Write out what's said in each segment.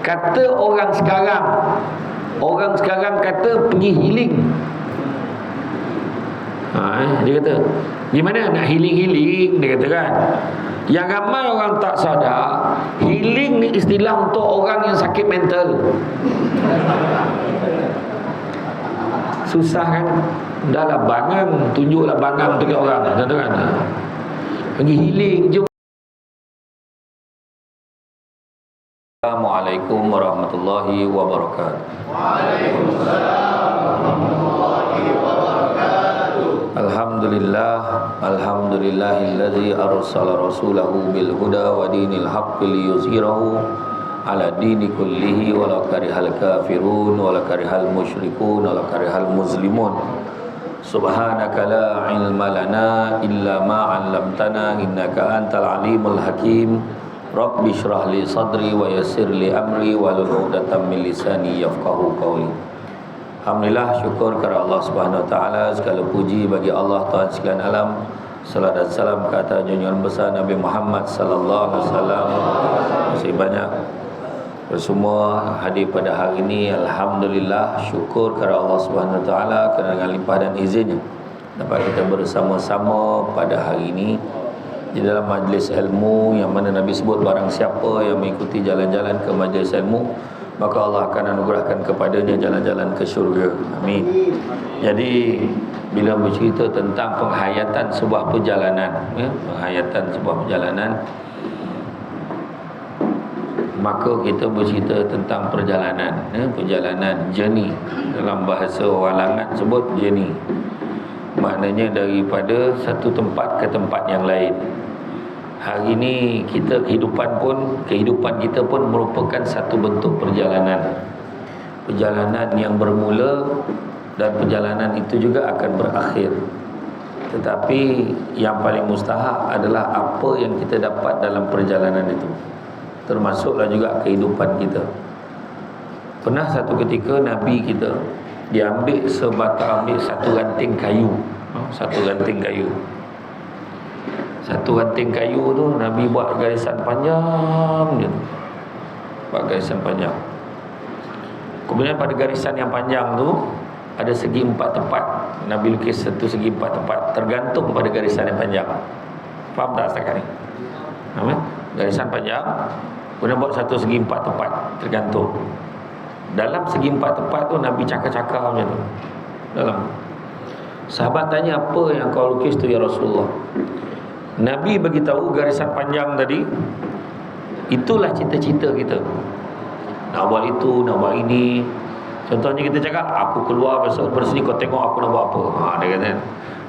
Kata orang sekarang kata pergi healing. Dia kata, gimana nak healing dia kata kan. Yang ramai orang tak sadar, healing ni istilah untuk orang yang sakit mental. Susah kan. Dah lah bangang, tunjuklah bangang tu ke orang kata kan. Pergi healing je. Assalamualaikum warahmatullahi wabarakatuh. Waalaikumsalam warahmatullahi wabarakatuh. Alhamdulillahilladzi arsala rasulahu bil huda wa dinil haqqi liyuzhirahu ala dini kullihi walau karihal kafirun walau karihal musyrikun walau karihal muslimun. Subhanaka la ilma lana illa ma 'allamtana innaka antal alimul hakim. Rabbi shrah li sadri wa yassir li amri wahlul 'uqdatam min lisani yafqahu qawli. Alhamdulillah, syukur kepada Allah Subhanahu wa taala, segala puji bagi Allah Tuhan sekalian alam. Salat dan salam ke atas junjungan besar Nabi Muhammad sallallahu alaihi wasallam. Masih banyak bersemua hadir pada hari ini. Alhamdulillah, syukur kepada Allah Subhanahu wa taala kerana dengan limpah dan izinnya dapat kita bersama-sama pada hari ini di dalam majlis ilmu yang mana Nabi sebut barang siapa yang mengikuti jalan-jalan ke majlis ilmu maka Allah akan anugerahkan kepadanya jalan-jalan ke syurga. Amin. Jadi bila bercerita tentang penghayatan sebuah perjalanan, penghayatan sebuah perjalanan, maka kita bercerita tentang perjalanan, perjalanan journey. Dalam bahasa orang Langat sebut journey. Maknanya daripada satu tempat ke tempat yang lain. Hari ini kehidupan kita pun merupakan satu bentuk perjalanan. Perjalanan yang bermula dan perjalanan itu juga akan berakhir. Tetapi yang paling mustahak adalah apa yang kita dapat dalam perjalanan itu. Termasuklah juga kehidupan kita. Pernah satu ketika Nabi kita ambil satu ranting kayu. Satu ranting kayu tu Nabi buat garisan panjang je. Buat garisan panjang. Kemudian pada garisan yang panjang tu ada segi 4 tempat. Nabi lukis satu segi 4 tempat tergantung pada garisan yang panjang. Faham tak setakat ni? Garisan panjang, kemudian buat satu segi 4 tempat tergantung. Dalam segi 4 tempat tu Nabi cakar-cakar macam tu. Dalam sahabat tanya, apa yang kau lukis tu ya Rasulullah? Nabi bagi tahu garisan panjang tadi itulah cita-cita kita. Nak buat itu, nak buat ini. Contohnya kita cakap, aku keluar besok bersini, kau tengok aku nak buat apa. Dia kata,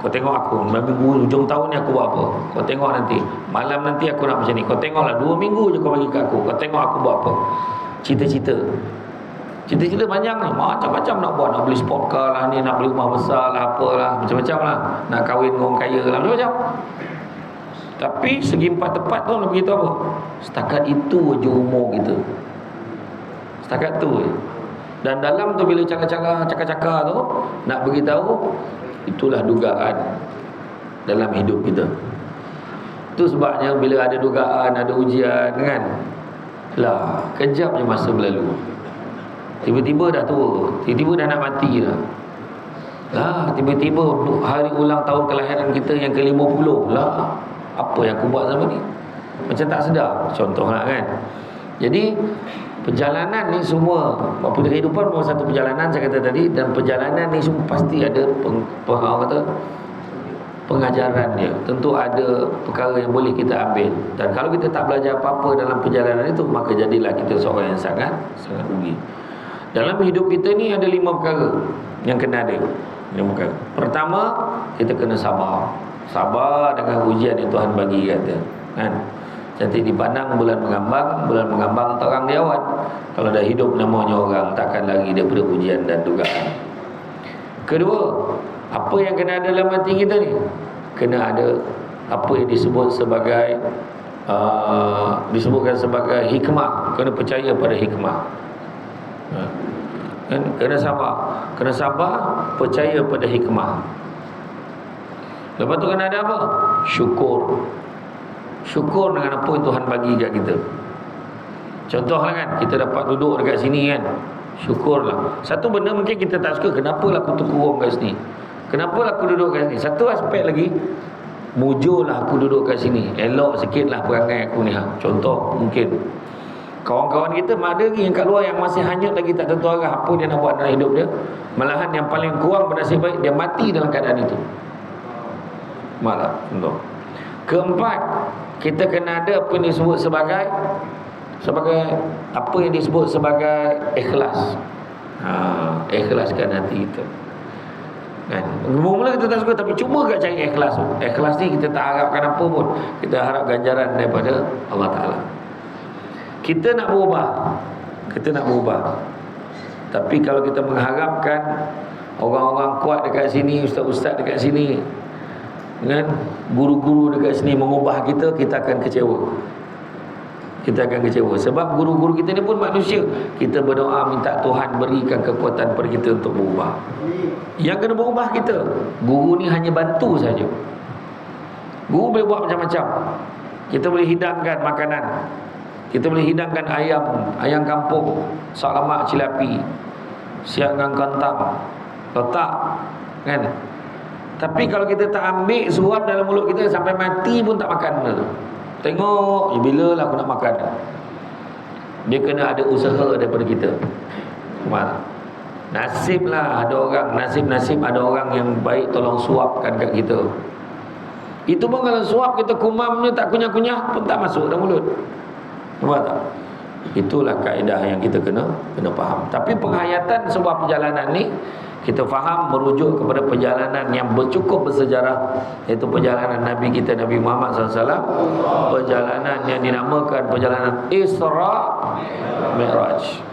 kau tengok aku minggu hujung tahun ni aku buat apa. Kau tengok nanti, malam nanti aku nak macam ni. Kau tengoklah 2 minggu je kau bagi kat aku. Kau tengok aku buat apa. Cita-cita panjang ni, macam-macam nak buat. Nak beli sport car lah ni, nak beli rumah besar lah, apalah, macam-macam lah. Nak kahwin dengan orang kaya lah, macam-macam. Tapi segi 4 tempat tu nak beritahu apa? Setakat itu je umur kita. Setakat tu je. Dan dalam tu bila cakap-cakap tu nak beritahu, itulah dugaan dalam hidup kita. Itu sebabnya bila ada dugaan, ada ujian kan, lah kejap je masa berlalu. Tiba-tiba dah tua, tiba-tiba dah nak mati dah. Lah tiba-tiba hari ulang tahun kelahiran kita yang ke-50 lah. Apa yang aku buat sama ni? Macam tak sedar. Contohlah kan. Jadi perjalanan ni semua, kehidupan memang satu perjalanan saya kata tadi. Dan perjalanan ni semua pasti ada pengajaran dia. Tentu ada perkara yang boleh kita ambil. Dan kalau kita tak belajar apa-apa dalam perjalanan itu, maka jadilah kita seorang yang sangat rugi. Dalam hidup kita ni ada 5 perkara yang kena ada. 5 perkara. Pertama, kita kena sabar. Sabar dengan ujian yang Tuhan bagi kata. Kan? Cantik dipandang bulan mengambang terang di awan. Kalau dah hidup namanya orang, takkan lari daripada ujian dan dugaan. Kedua, apa yang kena ada dalam hati kita ni? Kena ada apa yang disebut sebagai disebutkan sebagai hikmah. Kena percaya pada hikmah. Kan? Kena sabar, percaya pada hikmah. Lepas tu kena ada apa? Syukur dengan apa yang Tuhan bagi kat kita. Contohlah kan, kita dapat duduk dekat sini kan, syukurlah. Satu benda mungkin kita tak suka, kenapalah aku terkurung kat sini, kenapalah aku duduk kat sini. Satu aspek lagi, mujurlah aku duduk kat sini, elok sikitlah perangai aku ni. Contoh mungkin kawan-kawan kita ada lagi yang kat luar yang masih hanyut lagi, tak tentu arah apa dia nak buat dalam hidup dia. Malahan yang paling kurang bernasib baik, dia mati dalam keadaan itu. Malah contoh. Keempat, kita kena ada apa yang disebut sebagai apa yang disebut sebagai ikhlas. Ikhlaskan hati kita kan. Mula kita tak suka, tapi cuba kat cari ikhlas tu. Ikhlas ni kita tak harapkan apa pun, kita harap ganjaran daripada Allah Ta'ala. Kita nak berubah, tapi kalau kita mengharapkan orang-orang kuat dekat sini, ustaz-ustaz dekat sini kan, guru-guru dekat sini mengubah kita, kita akan kecewa. Sebab guru-guru kita ni pun manusia. Kita berdoa minta Tuhan berikan kekuatan pada kita untuk berubah. Yang kena berubah kita. Guru ni hanya bantu saja. Guru boleh buat macam-macam. Kita boleh hidangkan makanan, kita boleh hidangkan ayam kampung, sak lemak cilapi, siangan kentang, letak kan. Tapi kalau kita tak ambil suap dalam mulut kita, sampai mati pun tak makan benda tu. Tengok, bila lah aku nak makan. Dia kena ada usaha daripada kita. Nasib ada orang yang baik tolong suapkan kat kita. Itu pun kalau suap kita kumamnya tak kunyah-kunyah pun tak masuk dalam mulut. Nampak tak? Itulah kaedah yang kita kena faham. Tapi penghayatan sebuah perjalanan ni kita faham merujuk kepada perjalanan yang cukup bersejarah, iaitu perjalanan Nabi kita Nabi Muhammad SAW, perjalanan yang dinamakan perjalanan Isra Mi'raj.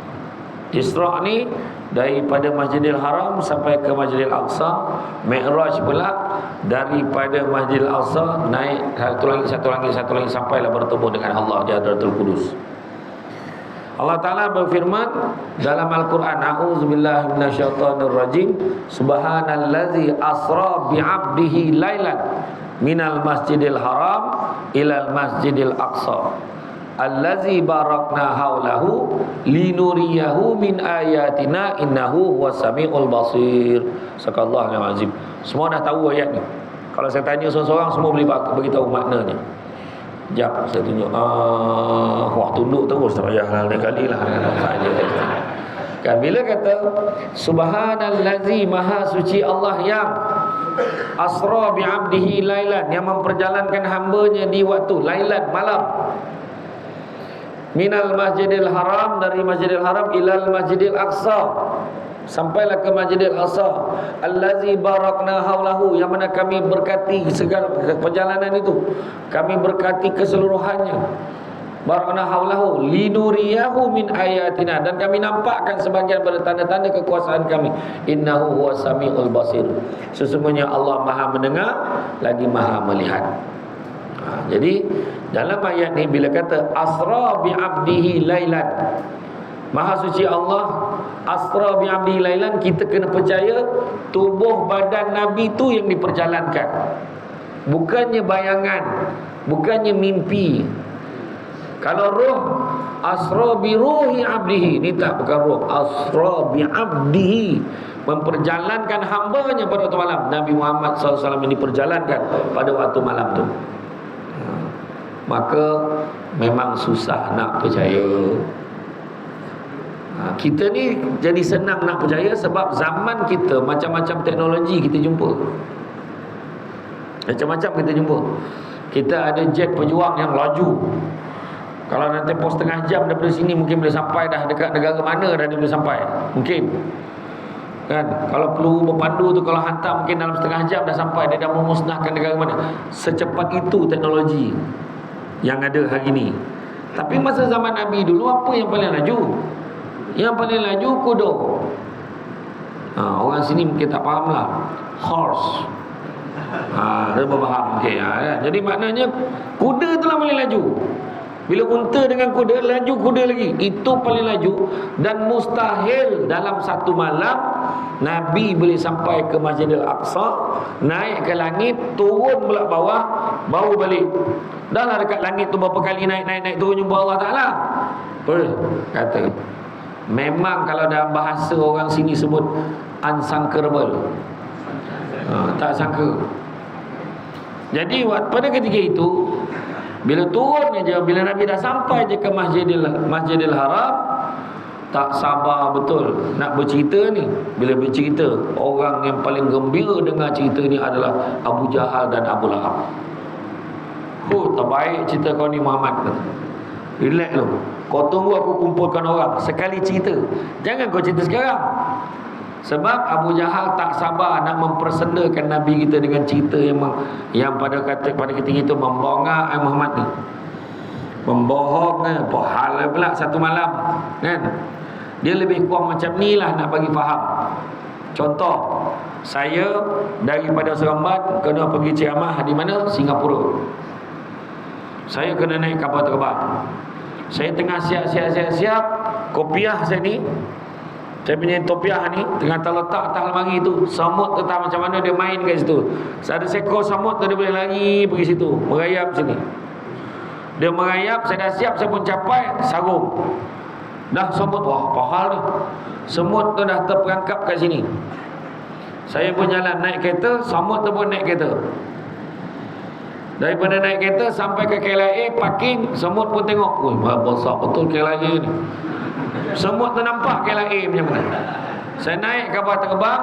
Isra ni daripada Masjidil Haram sampai ke Masjidil Aqsa. Mi'raj pula daripada Masjidil Aqsa naik satu langit sampailah bertemu dengan Allah di Hadratul Qudus. Allah Ta'ala berfirman dalam Al-Quran, a'udzubillahi minasyaitonirrajim, subhanallazi asra bi'abdihi lailan minal masjidil haram ilal masjidil aqsa allazi barakna haulahu linuriyahu min ayatina innahu huwas samiul basir. Sadaqallahul azim. Semua dah tahu ayat ni. Kalau saya tanya seorang-seorang, semua boleh beritahu maknanya. Sekejap saya tunjuk. Wah, tunduk terus tak payah lain kali lah saja. Kan bila kata subhanallazi, maha suci Allah yang asra bi'abdihi lailan, yang memperjalankan hambanya di waktu lailan, malam, minal masjidil haram, dari masjidil haram ilal masjidil aqsa, sampailah ke Masjidil Aqsa, allazi barakna haulahu, yang mana kami berkati segala perjalanan itu, kami berkati keseluruhannya. Barakna haulahu linuriyahu min ayatina, dan kami nampakkan sebagian daripada tanda-tanda kekuasaan kami. Innahu huwas samiul basir, sesungguhnya Allah Maha mendengar lagi Maha melihat. Jadi dalam ayat ni bila kata asra bi abdihi lailan, maha suci Allah asra bi abdihi lailan, kita kena percaya tubuh badan Nabi tu yang diperjalankan, bukannya bayangan, bukannya mimpi. Kalau roh, asra bi ruhi abdihi, ni tak, bukan roh, asra bi abdihi, memperjalankan hambanya pada waktu malam. Nabi Muhammad SAW yang diperjalankan pada waktu malam tu. Maka memang susah nak percaya. Kita ni jadi senang nak percaya sebab zaman kita macam-macam teknologi kita jumpa. Macam-macam kita jumpa. Kita ada jet pejuang yang laju. Kalau nanti tempoh setengah jam daripada sini, mungkin boleh sampai dah dekat negara mana dah dia boleh sampai. Mungkin. Kan? Kalau perlu berpandu tu, kalau hantar mungkin dalam setengah jam dah sampai. Dia dah memusnahkan negara mana. Secepat itu teknologi yang ada hari ni. Tapi masa zaman Nabi dulu, apa yang paling laju? Yang paling laju kuda. Orang sini mungkin tak faham lah. Horse. Dia berfaham. Okay, kan? Jadi maknanya kuda tu lah paling laju. Bila unta dengan kuda, laju kuda lagi. Itu paling laju. Dan mustahil dalam satu malam Nabi boleh sampai ke Masjidil Aqsa, naik ke langit, turun pula bawah, baru balik. Dah lah dekat langit tu berapa kali naik turun jumpa Allah Ta'ala. Boleh kata. Memang kalau dalam bahasa orang sini sebut unthinkable. Tak sangka. Jadi pada ketika itu, bila turun aja, bila Nabi dah sampai je ke Masjidil Haram, tak sabar betul nak bercerita ni. Bila bercerita, orang yang paling gembira dengar cerita ni adalah Abu Jahal dan Abu Lahab. Terbaik cerita kau ni Muhammad. Relax lu. Kau tunggu aku kumpulkan orang sekali cerita. Jangan kau cerita sekarang. Sebab Abu Jahal tak sabar nak mempersendakan Nabi kita dengan cerita yang pada ketika itu membongak Muhammad ni. Membohong apa hal pula satu malam kan. Dia lebih kurang macam ni lah nak bagi faham. Contoh, saya daripada Seremban kena pergi ceramah di mana? Singapura. Saya kena naik kapal terbang. Saya tengah siap kopiah saya ni. Saya punya topiah ni tengah terletak atas lemari tu. Semut tu tak macam mana dia main kat situ. Ada seekor semut tu dia boleh lari pergi situ, merayap sini. Dia merayap, saya dah siap, saya pun capai, sarung. Dah semut, wah pahal ni. Semut tu dah terperangkap kat sini. Saya pun jalan naik kereta, semut tu pun naik kereta. Daripada naik kereta sampai ke KLIA, parking, semut pun tengok. Wih, besar betul KLIA ni. Semut tu nampak KLIA macam mana. Saya naik kapal terbang,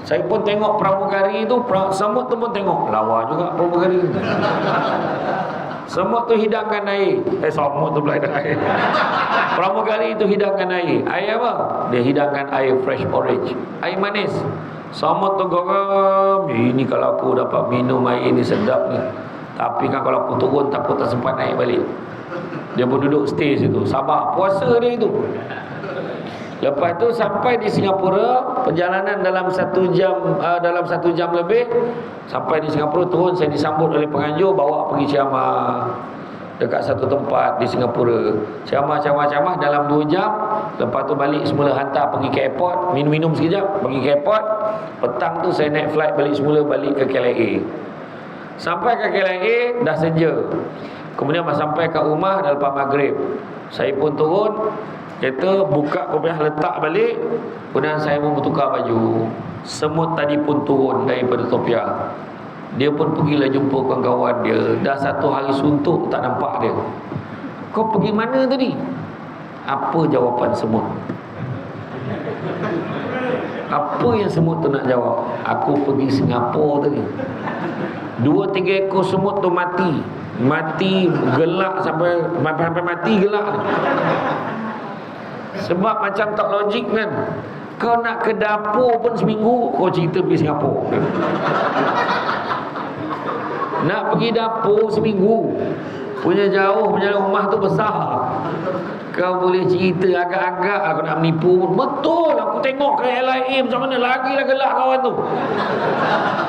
saya pun tengok pramugari tu, semut tu pun tengok. Lawa juga pramugari tu. Semut tu hidangkan air. Semut tu pula hidangkan air. Pramugari tu hidangkan air. Air apa? Dia hidangkan air fresh orange, air manis. Semut tu geram. Ini kalau aku dapat minum air ni sedap ni. Tapi kan kalau aku turun takut tak sempat naik balik. Dia pun duduk stay situ, sabar puasa dia itu. Lepas tu sampai di Singapura, perjalanan dalam 1 jam lebih. Sampai di Singapura, turun, saya disambut oleh penganjur, bawa pergi ceramah dekat satu tempat di Singapura. Ceramah dalam 2 jam. Lepas tu balik semula, hantar pergi ke airport, minum-minum sekejap, pergi ke airport. Petang tu saya naik flight balik semula, balik ke KLIA. Sampai ke KLIA dah senja. Kemudian sampai ke rumah dah lepas maghrib. Saya pun turun kereta, buka kopiah, letak balik. Kemudian saya pun bertukar baju. Semut tadi pun turun daripada topiah. Dia pun pergilah jumpa kawan-kawan dia. Dah 1 hari suntuk tak nampak dia. Kau pergi mana tadi? Apa jawapan semut? Apa yang semut tu nak jawab? Aku pergi Singapura tadi. 2-3 ekor semut tu mati gelak sampai mati gelak. Sebab macam tak logik kan. Kau nak ke dapur pun seminggu, kau cerita pergi Singapura. Nak pergi dapur seminggu, punya jauh, punya rumah tu besar. Kau boleh cerita agak-agak aku nak menipu pun. Betul, aku tengok ke LIA macam mana, lagilah gelak kawan tu.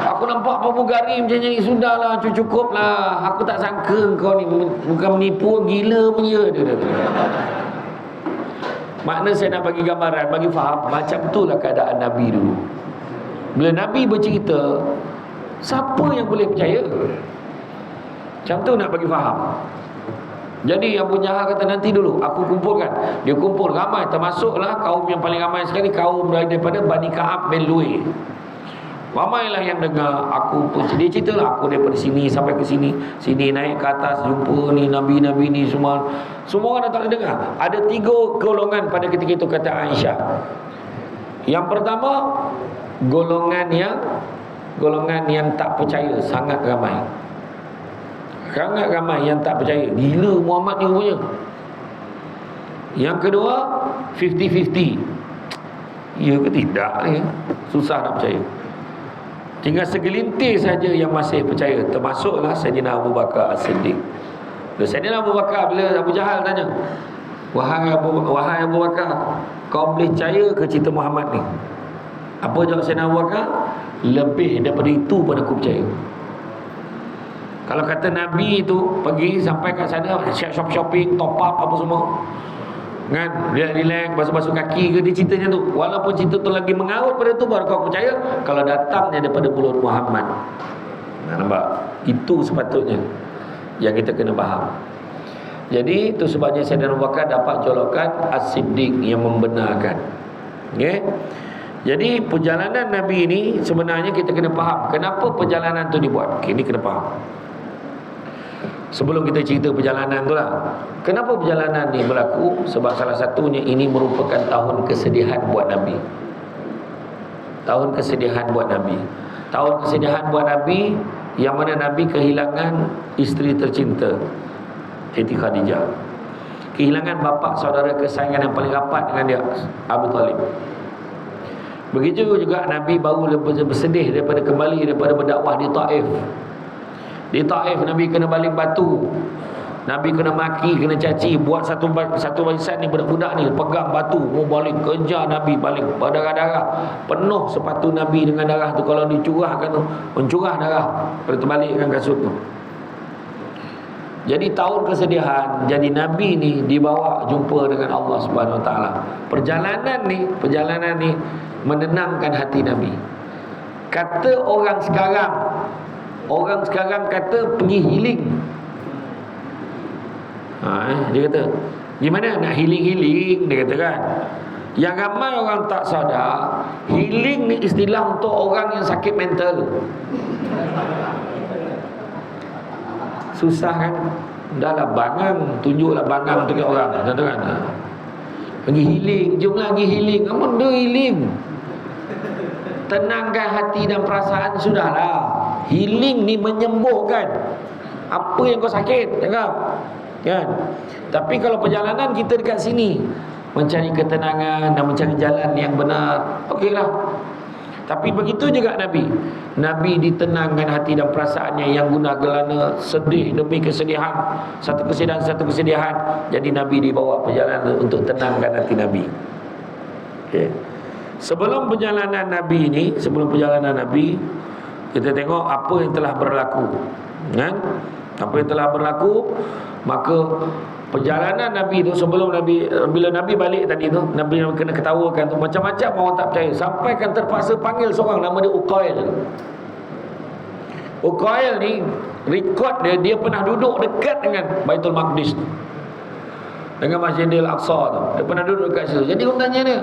Aku nampak pramugari macam ni, sudahlah, cukuplah. Aku tak sangka kau ni bukan menipu, gila punya dia. Makna saya nak bagi gambaran, bagi faham macam itulah keadaan Nabi dulu. Bila Nabi bercerita, siapa yang boleh percaya? Macam tu nak bagi faham. Jadi Abu Jahal kata nanti dulu aku kumpulkan. Dia kumpul ramai, termasuklah kaum yang paling ramai sekali, kaum daripada Bani Ka'ab bin Lu'ay. Ramailah yang dengar. Aku pun dia ceritalah, aku daripada sini sampai ke sini, sini naik ke atas jumpa ni nabi-nabi ni semua. Semua orang datang dengar. Ada 3 golongan pada ketika itu kata Aisyah. Yang pertama, golongan yang tak percaya, sangat ramai. Sangat ramai yang tak percaya. Gila Muhammad ni rupanya. Yang kedua, 50-50. Ya ke tidak ni? Susah nak percaya. Tinggal segelintir saja yang masih percaya. Termasuklah Sayyidina Abu Bakar As-Siddiq. Sayyidina Abu Bakar, bila Abu Jahal tanya, Wahai Abu Bakar, kau boleh percaya ke cerita Muhammad ni? Apa jawab Sayyidina Abu Bakar? Lebih daripada itu pun aku percaya. Kalau kata Nabi itu pergi sampai kat sana, shopping, top up apa semua, kan, relax, basuh-basuh kaki ke, dia ceritanya tu. Walaupun cerita tu lagi mengarut pada tu, baru kau percaya kalau datangnya daripada mulut Muhammad. Nampak? Itu sepatutnya yang kita kena faham. Jadi itu sebabnya Sayyidina Abu Bakar dapat julukan As-Siddiq, yang membenarkan. Okey. Jadi perjalanan Nabi ini sebenarnya kita kena faham kenapa perjalanan tu dibuat. Okay, ini kena faham. Sebelum kita cerita perjalanan tu lah, kenapa perjalanan ni berlaku? Sebab salah satunya ini merupakan tahun kesedihan buat Nabi. Tahun kesedihan buat Nabi. Tahun kesedihan buat Nabi, yang mana Nabi kehilangan isteri tercinta, Siti Khadijah. Kehilangan bapa saudara kesayangan yang paling rapat dengan dia, Abu Talib. Begitu juga Nabi baru bersedih daripada kembali daripada berdakwah di Taif. Di Taif Nabi kena baling batu, Nabi kena maki, kena caci. Buat satu barisan ni, budak-budak ni pegang batu, mau balik kejar Nabi, balik berdarah-darah. Penuh sepatu Nabi dengan darah tu. Kalau dicurahkan tu, mencurah darah kalau terbalikkan kasut tu. Jadi tahun kesedihan, jadi Nabi ni dibawa jumpa dengan Allah Subhanahu Wa Taala. Perjalanan ni menenangkan hati Nabi. Kata orang sekarang kata pergi healing. Dia kata, gimana nak healing, dia kata kan. Yang ramai orang tak sadar, healing ni istilah untuk orang yang sakit mental. Susah kan? Dah lah bangang, tunjuklah bangang tu kat orang, kata kan. Pergi healing, jomlah pergi healing. Apa dia healing? Tenangkan hati dan perasaan, sudahlah. Healing ni menyembuhkan apa yang kau sakit, cakap kan. Tapi kalau perjalanan kita dekat sini mencari ketenangan dan mencari jalan yang benar, okeylah. Tapi begitu juga Nabi ditenangkan hati dan perasaannya yang gundah gelana, sedih demi kesedihan, satu kesedihan. Jadi Nabi dibawa perjalanan untuk tenangkan hati Nabi. Okey. Sebelum perjalanan Nabi, kita tengok apa yang telah berlaku, kan? Apa yang telah berlaku, maka perjalanan Nabi itu sebelum bila Nabi balik tadi tu, Nabi kena ketawakan tu, macam-macam orang tak percaya, sampai kan terpaksa panggil seorang nama dia Uqail. Uqail ni rekod dia pernah duduk dekat dengan Baitul Maqdis, dengan Masjidil Aqsa tu. Dia pernah duduk dekat situ. Jadi orang tanya dia,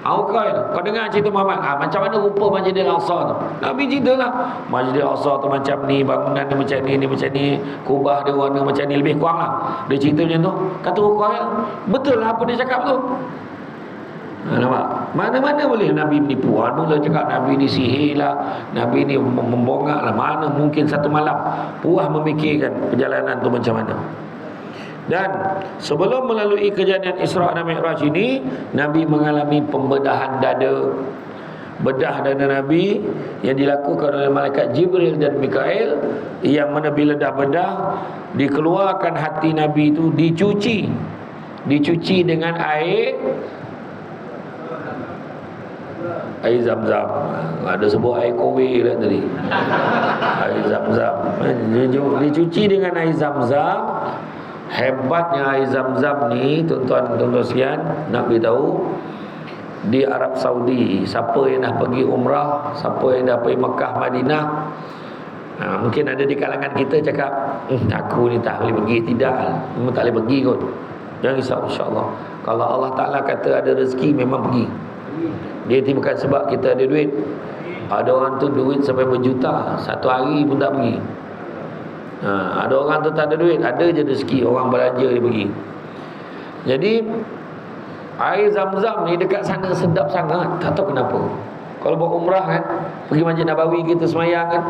Uqail, kau dengar cerita Muhammad, macam mana rupa Masjidil Aqsa tu? Nabi ceritalah, Masjidil Aqsa tu macam ni, bangunan dia macam ni, kubah dia warna macam ni, lebih kurang lah. Dia cerita macam tu. Kata Uqail, betul lah apa dia cakap tu. Nampak? Mana-mana boleh Nabi menipu. Mula cakap Nabi ni sihir lah, Nabi ni membongak lah. Mana mungkin satu malam puas memikirkan perjalanan tu macam mana. Dan sebelum melalui kejadian Isra' dan Mi'raj ini, Nabi mengalami pembedahan dada. Bedah dada Nabi yang dilakukan oleh malaikat Jibril dan Mikail, yang mana bila dah bedah, dikeluarkan hati Nabi itu, dicuci dengan air Zam-Zam. Ada sebut air kowe lah tadi. Air Zam-Zam. Dicuci dengan air Zam-Zam. Hebatnya air Zam-Zam ni, tuan-tuan sekalian, nak beritahu, di Arab Saudi, siapa yang dah pergi umrah, siapa yang dah pergi Mekah, Madinah, mungkin ada di kalangan kita cakap, aku ni tak boleh pergi. Tidak, memang tak boleh pergi kot. Jangan risau, insyaAllah. Kalau Allah Ta'ala kata ada rezeki, memang pergi. Dia bukan sebab kita ada duit. Ada orang tu duit sampai berjuta, satu hari pun tak pergi. Ada orang tu tak ada duit, ada je rezeki, orang belanja dia pergi. Jadi air Zam-Zam ni dekat sana sedap sangat, tak tahu kenapa. Kalau buat umrah kan, pergi Masjid Nabawi kita semayang kan,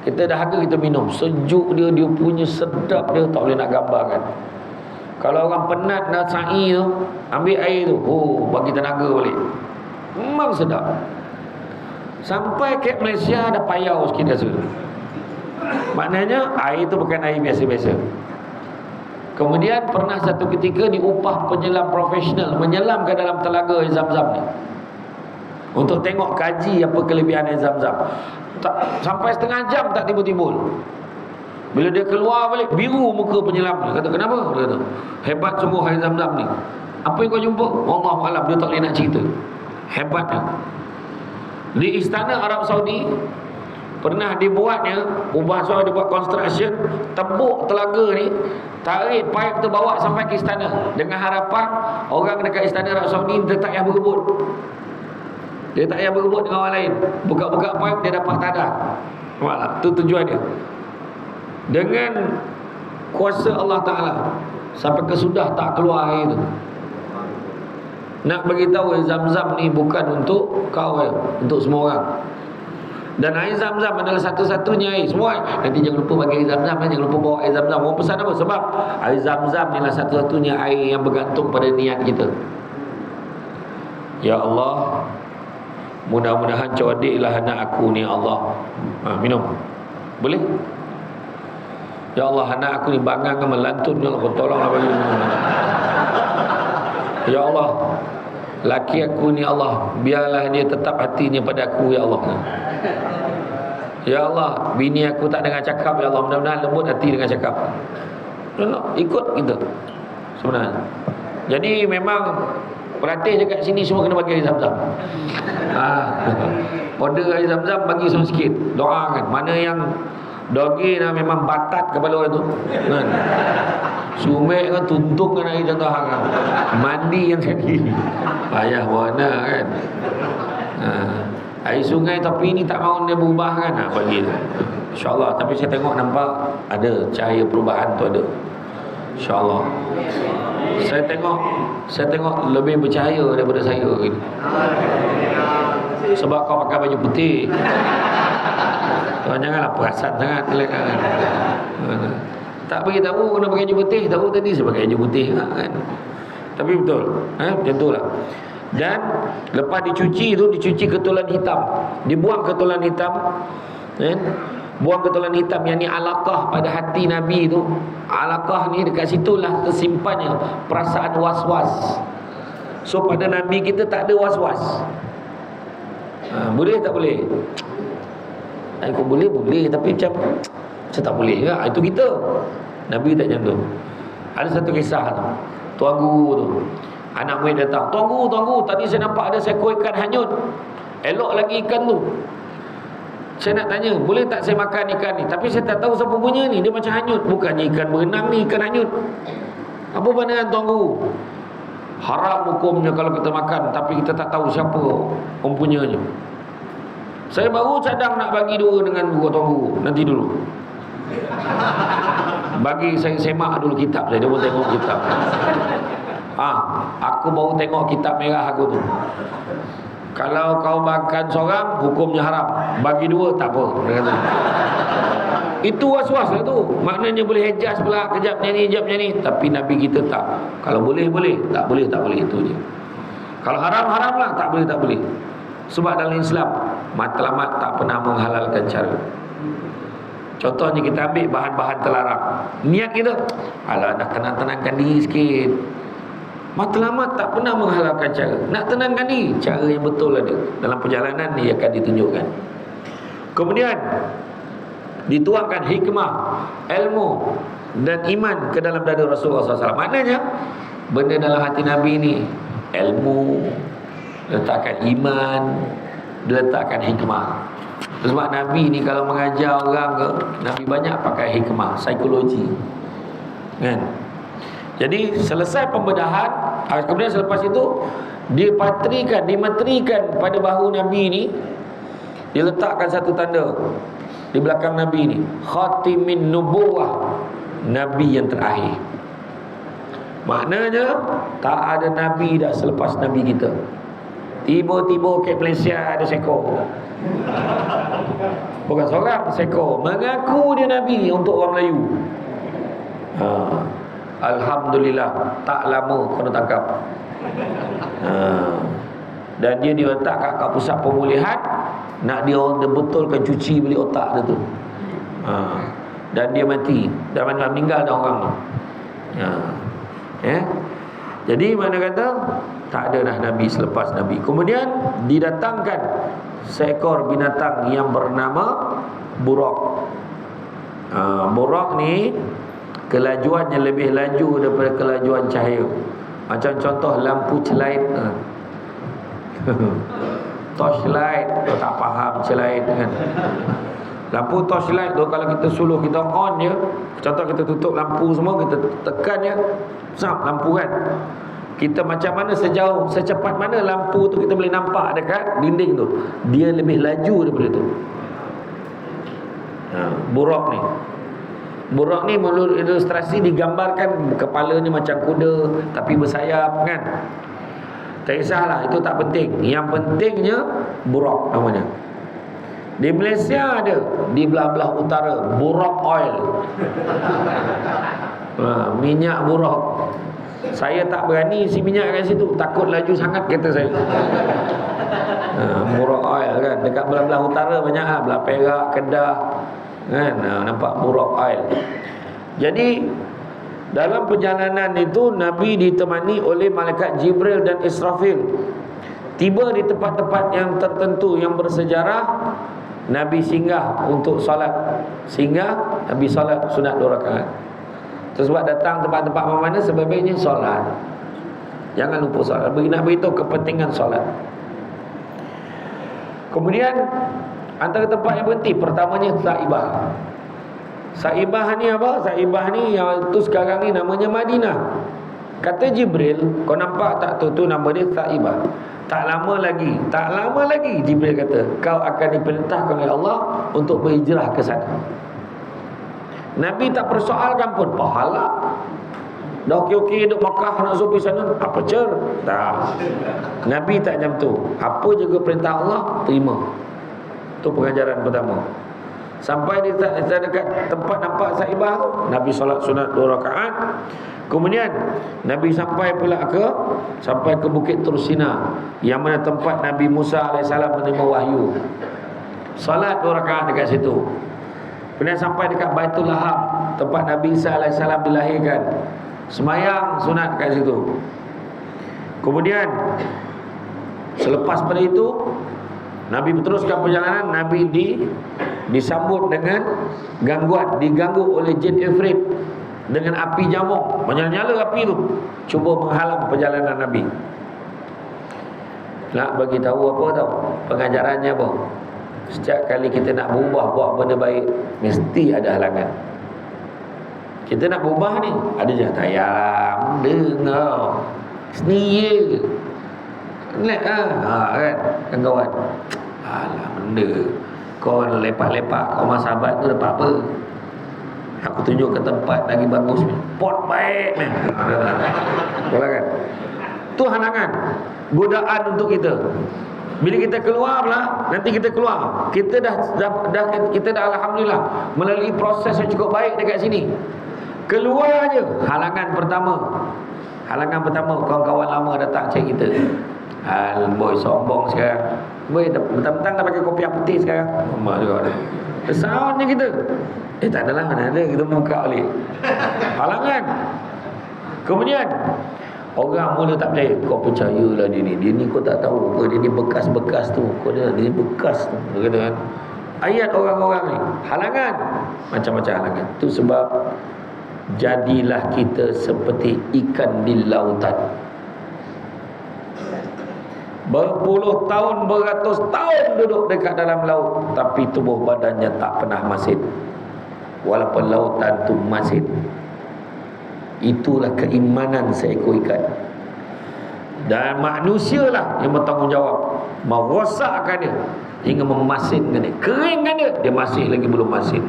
kita dahaga kita minum, sejuk dia punya sedap dia, tak boleh nak gambarkan. Kalau orang penat nak sa'i tu, ambil air tu, bagi tenaga balik. Memang sedap. Sampai ke Malaysia ada payau sikit rasa. Maknanya air itu bukan air biasa-biasa. Kemudian pernah satu ketika diupah penyelam profesional menyelam ke dalam telaga air Zam-Zam ni, untuk tengok kaji apa kelebihan air Zam-Zam. Sampai setengah jam tak timbul-timbul. Bila dia keluar balik, biru muka penyelam ni. Kata, kenapa? Dia kata, hebat sungguh air Zam-Zam ni. Apa yang kau jumpa? Wallahualam, dia tak boleh nak cerita. Hebatnya. Di istana Arab Saudi, Pernah dibuatnya, ubah suara dibuat construction, tebuk telaga ni, tarik pipe tu bawa sampai ke istana dengan harapan orang dekat istana Arab Saudi dia tak payah berebut. Dia tak payah berebut dengan orang lain. Buka-buka pipe dia dapat tanah. Nampak? Tu tujuan dia. Dengan kuasa Allah Ta'ala sampai kesudah tak keluar air tu. Nak beritahu Zam-Zam ni bukan untuk kau, untuk semua orang. Dan air Zam-Zam adalah satu-satunya air. Semua nanti jangan lupa bagi air Zam-Zam, jangan lupa bawa air Zam-Zam. Orang pesan apa? Sebab air Zam-Zam ni adalah satu-satunya air yang bergantung pada niat kita. Ya Allah, mudah-mudahan codiklah anak aku ni Allah. Minum. Boleh? Ya Allah, anak aku ni bangang ke melantun, ya Allah, tolonglah bagi minum. Ya Allah, laki aku ni Allah, biarlah dia tetap hatinya pada aku, ya Allah. Ya Allah, bini aku tak dengar cakap, ya Allah, mudah-mudahan lembut hati dengan cakap. Ikut kita sebenarnya. Jadi memang pelatih dekat sini semua kena bagi air Zam-Zam. Order air Zam-Zam bagi semua sikit. Doa kan. Mana yang dogi dah memang batat kepala orang tu kan. Sumek kan tuntung kan air Zam-Zam kan. Mandi yang sekali. Payah warna kan. Air sungai tapi ini tak mahu dia berubah kan. Bagi tu. InsyaAllah. Tapi saya tengok nampak ada cahaya perubahan tu ada. InsyaAllah. Saya tengok lebih bercahaya daripada saya gitu. Sebab kau pakai baju putih. Tuan janganlah perasan sangat kan. Tak beritahu kena pakai baju putih. Tahu tadi saya pakai baju putih kan. Tapi betul, macam tu lah. Dan lepas dicuci tu, dicuci ketulan hitam, dibuang ketulan hitam, buang ketulan hitam yang ni alaqah pada hati Nabi tu. Alaqah ni dekat situlah tersimpannya perasaan was-was. So pada Nabi kita tak ada was-was. Boleh tak boleh? Aku boleh tapi macam saya tak boleh ke? Itu kita. Nabi tak macam tu. Ada satu kisah tu. Tuan guru tu, anak murid datang, Tuan guru, tadi saya nampak ada seekor ikan hanyut. Elok lagi ikan tu. Saya nak tanya, boleh tak saya makan ikan ni? Tapi saya tak tahu siapa punya ni. Dia macam hanyut. Bukannya ikan berenang ni, ikan hanyut. Apa pandangan Tuan Guru? Haram hukumnya kalau kita makan, tapi kita tak tahu siapa mempunyanya. Saya baru cadang nak bagi dua dengan Tuan Guru. Nanti dulu. Bagi saya semak dulu kitab saya. Dia pun tengok kitab. Aku baru tengok kitab merah aku tu. Kalau kau makan seorang, hukumnya haram. Bagi dua, tak apa. Dia kata. Itu was-was lah tu. Maknanya boleh adjust pula. Kejap ni, kejap ni. Tapi Nabi kita tak. Kalau boleh, boleh. Tak boleh, tak boleh. Itu je. Kalau haram, haram lah. Tak boleh, tak boleh. Sebab dalam Islam, matlamat tak pernah menghalalkan cara. Contohnya kita ambil bahan-bahan terlarang. Niat kita, alah dah tenang-tenangkan diri sikit. Matlamat tak pernah menghalalkan cara. Nak tenangkan diri, cara yang betul ada. Dalam perjalanan ni akan ditunjukkan. Kemudian dituangkan hikmah, ilmu dan iman ke dalam dada Rasulullah SAW. Maknanya benda dalam hati Nabi ni, ilmu, letakkan iman, letakkan hikmah. Sebab Nabi ni kalau mengajar orang ke, Nabi banyak pakai hikmah, psikologi kan. Jadi selesai pembedahan, kemudian selepas itu dimetrikan pada bahu Nabi ni, diletakkan satu tanda di belakang Nabi ni, khatimin nubuwah, Nabi yang terakhir. Maknanya tak ada Nabi dah selepas Nabi kita. Tiba-tiba ke Malaysia ada seekor. Bukan seorang, seekor. Mengaku dia Nabi untuk orang Melayu. Alhamdulillah, tak lama kena tangkap. Dan dia diletak kat pusat pemulihan. Nak dia betulkan cuci beli otak dia tu. Dan dia mati. Dan meninggal dah orang tu. Jadi mana kata tak ada dah Nabi selepas Nabi. Kemudian didatangkan seekor binatang yang bernama buraq. Buraq ni kelajuannya lebih laju daripada kelajuan cahaya. Macam contoh lampu celait. Torchlight, tak faham celait kan. Lampu torchlight tu kalau kita suluh kita on je, contoh kita tutup lampu semua, kita tekan je, sap lampu kan. Kita macam mana sejauh, secepat mana lampu tu kita boleh nampak dekat dinding tu, dia lebih laju daripada tu. Buraq ni. Buraq ni menurut ilustrasi digambarkan kepala ni macam kuda tapi bersayap kan. Tak kisahlah, itu tak penting. Yang pentingnya buraq namanya. Di Malaysia ada, di belah-belah utara, buraq oil. Minyak buraq. Saya tak berani isi minyak kat situ, takut laju sangat kereta saya. Buraq oil kan, dekat belah-belah utara banyak lah, belah Perak, Kedah kan, nampak buraq oil. Jadi dalam perjalanan itu Nabi ditemani oleh malaikat Jibril dan Israfil. Tiba di tempat-tempat yang tertentu yang bersejarah, Nabi singgah untuk solat. Singgah, Nabi solat sunat 2 rakaat. Sebab datang tempat-tempat mana sebaiknya solat. Jangan lupa solat. Nak beritahu kepentingan solat. Kemudian antara tempat yang berhenti, pertamanya Saibah. Saibah ni apa? Saibah ni yang tu sekarang ni namanya Madinah. Kata Jibril, kau nampak tak tu nama dia Saibah. Tak lama lagi Jibril kata, kau akan diperintahkan oleh Allah untuk berhijrah ke sana. Nabi tak persoalkan pun, pahala. Dah okey-okey duduk Makkah nak suruh pergi sana, apa cer? Tak. Nabi tak macam tu. Apa juga perintah Allah, terima. Itu pengajaran pertama. Sampai di dekat tempat nampak Saibah tu, Nabi solat sunat 2 rakaat. Kemudian Nabi sampai ke Bukit Tursina, yang mana tempat Nabi Musa AS menerima wahyu. Solat 2 rakaat dekat situ. Kemudian sampai dekat Baitul Lahab, tempat Nabi Isa AS dilahirkan. Semayang sunat dekat situ. Kemudian selepas pada itu Nabi berteruskan perjalanan. Nabi disambut dengan gangguan, diganggu oleh jin Ifrit dengan api jamuk, menyala-nyala api tu, cuba menghalang perjalanan Nabi. Nak bagi tahu apa tahu? Pengajarannya apa? Setiap kali kita nak berubah buat benda baik, mesti ada halangan. Kita nak berubah ni, ada je tayang, dengar, sendiri. Relax kan kawan-kawan. Alah benda, kau lepak-lepak kau sama sahabat tu dapat apa? Aku tunjuk ke tempat lagi bagus, pot baik ni. Boleh kan? Tu halangan, godaan untuk kita. Bila kita keluar pula, nanti kita keluar, kita dah alhamdulillah melalui proses yang cukup baik dekat sini. Keluar je halangan pertama. Halangan pertama, kawan-kawan lama datang cari kita. Boy sombong sekarang. Boy mentang-mentang dah pakai kopiah putih sekarang. Mak juga ada. Tersaunnya kita. Tak adalah, mana ada kita buka balik. Halangan. Kemudian orang mula tak percaya. Kau percayalah dia ni kau tak tahu apa, dia ni bekas-bekas tu. Kau dia ni bekas tu. Dia kata kan. Ayat orang-orang ni. Halangan. Macam-macam halangan. Itu sebab jadilah kita seperti ikan di lautan. Berpuluh tahun, beratus tahun duduk dekat dalam laut, tapi tubuh badannya tak pernah masin, walaupun lautan tu masin. Itulah keimanan seekor ikan. Dan manusialah yang bertanggungjawab merosakkan dia hingga memasinkan dia, keringkan dia masih lagi belum masin.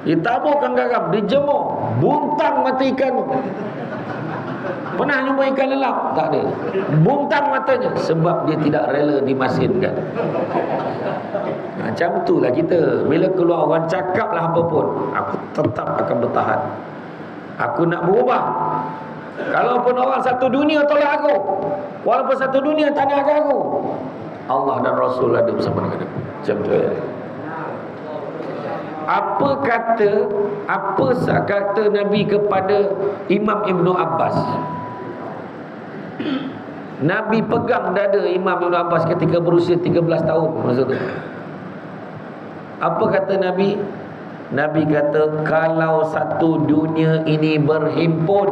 Ditaburkan garam, dijemur, buntang mata ikan. Pernah jumpa ikan lelap? Tak ada. Buntang matanya sebab dia tidak rela dimasinkan. Macam itulah kita. Bila keluar orang cakap lah apa pun, aku tetap akan bertahan. Aku nak berubah. Kalaupun orang satu dunia tolak aku, walaupun satu dunia tak nak aku, Allah dan Rasul ada bersama dengan aku. Macam tu ya. Apa kata Nabi kepada Imam Ibn Abbas? Nabi pegang dada Imam Ibn Abbas ketika berusia 13 tahun masa tu. Apa kata Nabi? Nabi kata, kalau satu dunia ini berhimpun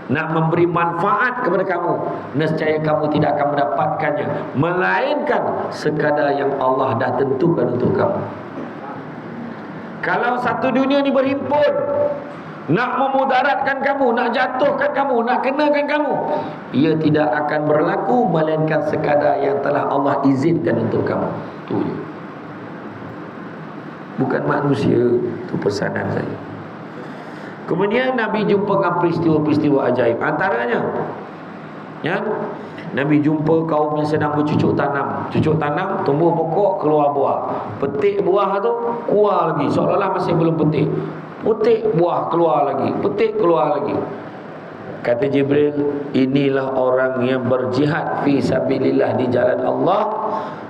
nak memberi manfaat kepada kamu, nescaya kamu tidak akan mendapatkannya melainkan sekadar yang Allah dah tentukan untuk kamu. Kalau satu dunia ni berhimpun nak memudaratkan kamu, nak jatuhkan kamu, nak kenakan kamu, ia tidak akan berlaku melainkan sekadar yang telah Allah izinkan untuk kamu. Tu je. Bukan manusia. Itu pesanan saya. Kemudian Nabi jumpa dengan peristiwa-peristiwa ajaib. Antaranya, ya, Nabi jumpa kaum yang sedang bercucuk tanam. Cucuk tanam, tumbuh pokok, keluar buah. Petik buah tu, keluar lagi, seolah-olah masih belum petik. Petik buah, keluar lagi. Petik, keluar lagi. Kata Jibril, inilah orang yang berjihad fi sabilillah, di jalan Allah,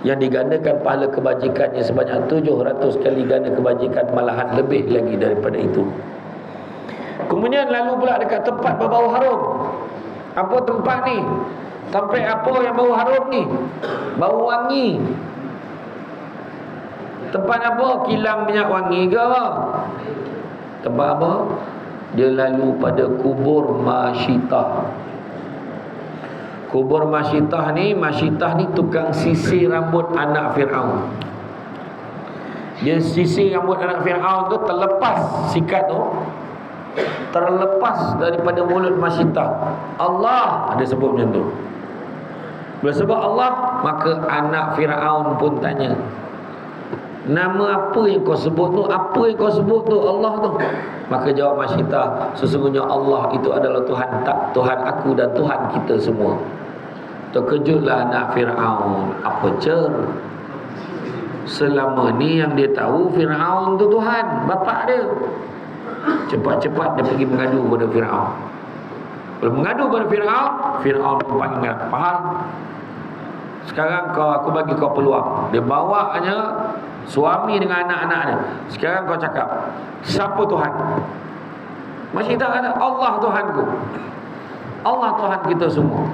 yang digandakan pahala kebajikannya sebanyak 700 kali ganda kebajikan, malahan lebih lagi daripada itu. Kemudian lalu pula dekat tempat berbau harum. Apa tempat ni? Tempat apa yang bau harum ni? Bau wangi. Tempat apa? Kilang minyak wangi ke? Tempat apa? Dia lalu pada kubur Masyitah. Kubur Masyitah ni tukang sisir rambut anak Fir'aun. Dia sisir rambut anak Fir'aun tu, terlepas sikat tu, terlepas daripada mulut Masyitah. Allah ada sebut macam tu. Bila sebut Allah, maka anak Fir'aun pun tanya, nama apa yang kau sebut tu? Apa yang kau sebut tu? Allah tu. Maka jawab Masyitah, sesungguhnya Allah itu adalah Tuhan, tak Tuhan aku dan Tuhan kita semua. Terkejutlah anak Fir'aun. Apa cer? Selama ni yang dia tahu Fir'aun tu Tuhan, bapak dia. Cepat-cepat dia pergi mengadu kepada Fir'aun. Bila mengadu kepada Fir'aun, Fir'aun pun panggil, faham? Sekarang aku bagi kau peluang. Dia bawanya suami dengan anak-anak dia. Sekarang kau cakap, siapa Tuhan? Masyitah kata, Allah Tuhanku. Allah Tuhan kita semua.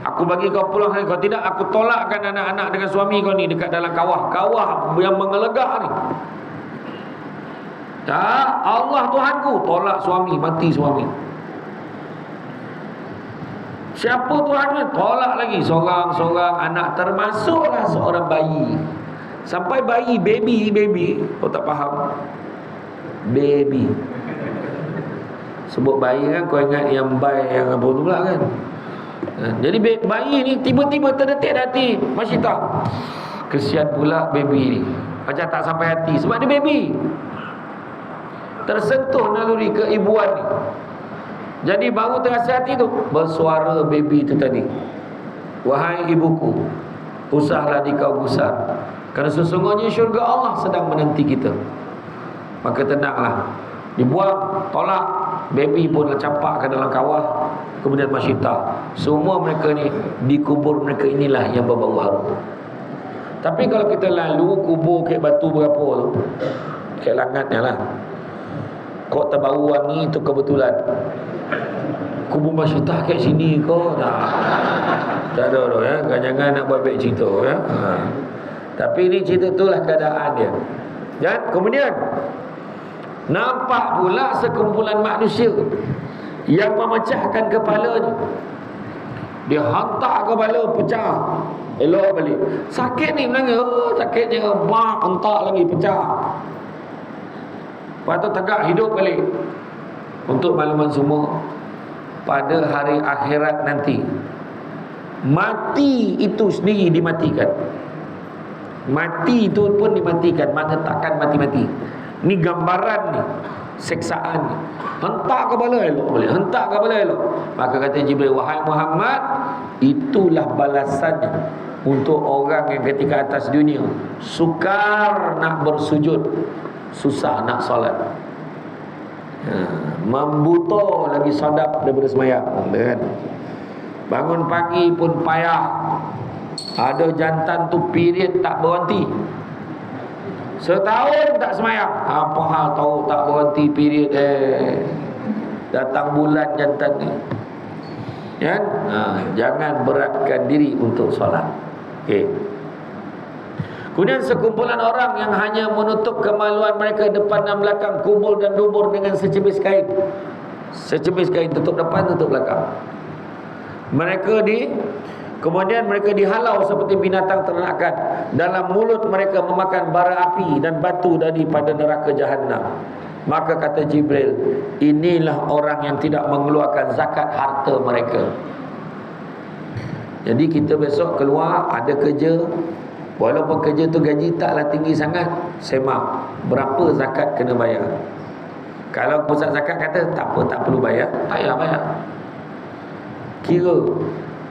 Aku bagi kau peluang. Kau tidak, aku tolakkan anak-anak dengan suami kau ni dekat dalam kawah yang mengelegak ni. Tak, Allah Tuhanku. Tolak suami, mati suami. Siapa Tuhannya? Tolak lagi. Seorang-seorang anak, termasuklah seorang bayi. Sampai bayi, baby. Kau tak faham? Baby. Sebut bayi kan, kau ingat yang bayi yang apa tu pula kan? Jadi bayi ni tiba-tiba terdetik hati Masyitah. Kesian pula baby ni, macam tak sampai hati sebab dia baby. Tersentuh naluri keibuan ni. Jadi baru terasa hati tu. Bersuara baby tu tadi, wahai ibuku, usahlah dikau gusar, kerana sesungguhnya syurga Allah sedang menanti kita. Maka tenanglah. Dibuang, tolak. Baby pun campak ke dalam kawah. Kemudian Masyitah. Semua mereka ni, di kubur mereka inilah yang berbau harum. Tapi kalau kita lalu kubur kek batu berapa tu, kek langatnya lah, kok terbau wangi tu kebetulan. Kubur Masyitah kat sini kau tak ada tu ya. Jangan nak buat baik cerita ya. Tapi ni cerita itulah keadaan dia. Dan kemudian nampak pula sekumpulan manusia yang memecahkan kepalanya. Dia hantar kepala pecah, elok balik. Sakit ni menangis, sakitnya hentak lagi pecah. Lepas tu tegak hidup balik. Untuk makluman semua, pada hari akhirat nanti, mati itu sendiri dimatikan. Mati itu pun dimatikan, mana takkan mati-mati. Ni gambaran ni, seksaan ni. Hentak kepala elok boleh, hentak kepala elok. Maka kata Jibril, wahai Muhammad, itulah balasannya untuk orang yang ketika atas dunia sukar nak bersujud, susah nak solat, membuta lagi sadap daripada semayang kan? Bangun pagi pun payah. Ada jantan tu period tak berhenti, setahun tak semayang. Apa hal tahu tak berhenti period datang bulan jantan ni kan? Jangan beratkan diri untuk solat. Okey. Kemudian sekumpulan orang yang hanya menutup kemaluan mereka depan dan belakang, kubur dan dubur dengan secebis kain. Secebis kain tutup depan, tutup belakang. Kemudian mereka dihalau seperti binatang ternakan. Dalam mulut mereka memakan bara api dan batu daripada neraka jahanam. Maka kata Jibril, inilah orang yang tidak mengeluarkan zakat harta mereka. Jadi kita besok keluar ada kerja, walaupun kerja tu gaji taklah tinggi sangat, semak berapa zakat kena bayar. Kalau pusat zakat kata tak apa, tak perlu bayar, tak payah bayar. Kira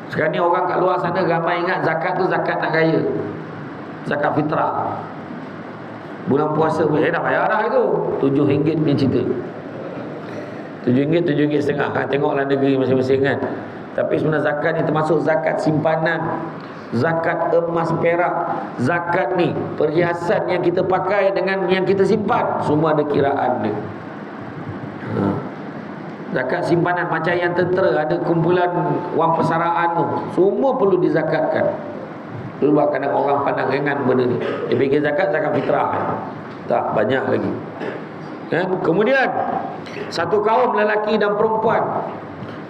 sekarang ni orang kat luar sana ramai ingat zakat tu zakat nak kaya, zakat fitrah. Bulan puasa pun dah bayar dah itu RM7 punya cerita. RM7, RM7.5 kan. Tengoklah negeri masing-masing kan. Tapi sebenarnya zakat ni termasuk zakat simpanan, zakat emas perak. Zakat ni perhiasan yang kita pakai dengan yang kita simpan, semua ada kiraan dia. Zakat simpanan macam yang tentera ada kumpulan wang persaraan tu, semua perlu dizakatkan. Sebab kadang orang pandang ringan benda ni. Dia fikir zakat fitrah. Tak, banyak lagi. Kan? Kemudian satu kaum lelaki dan perempuan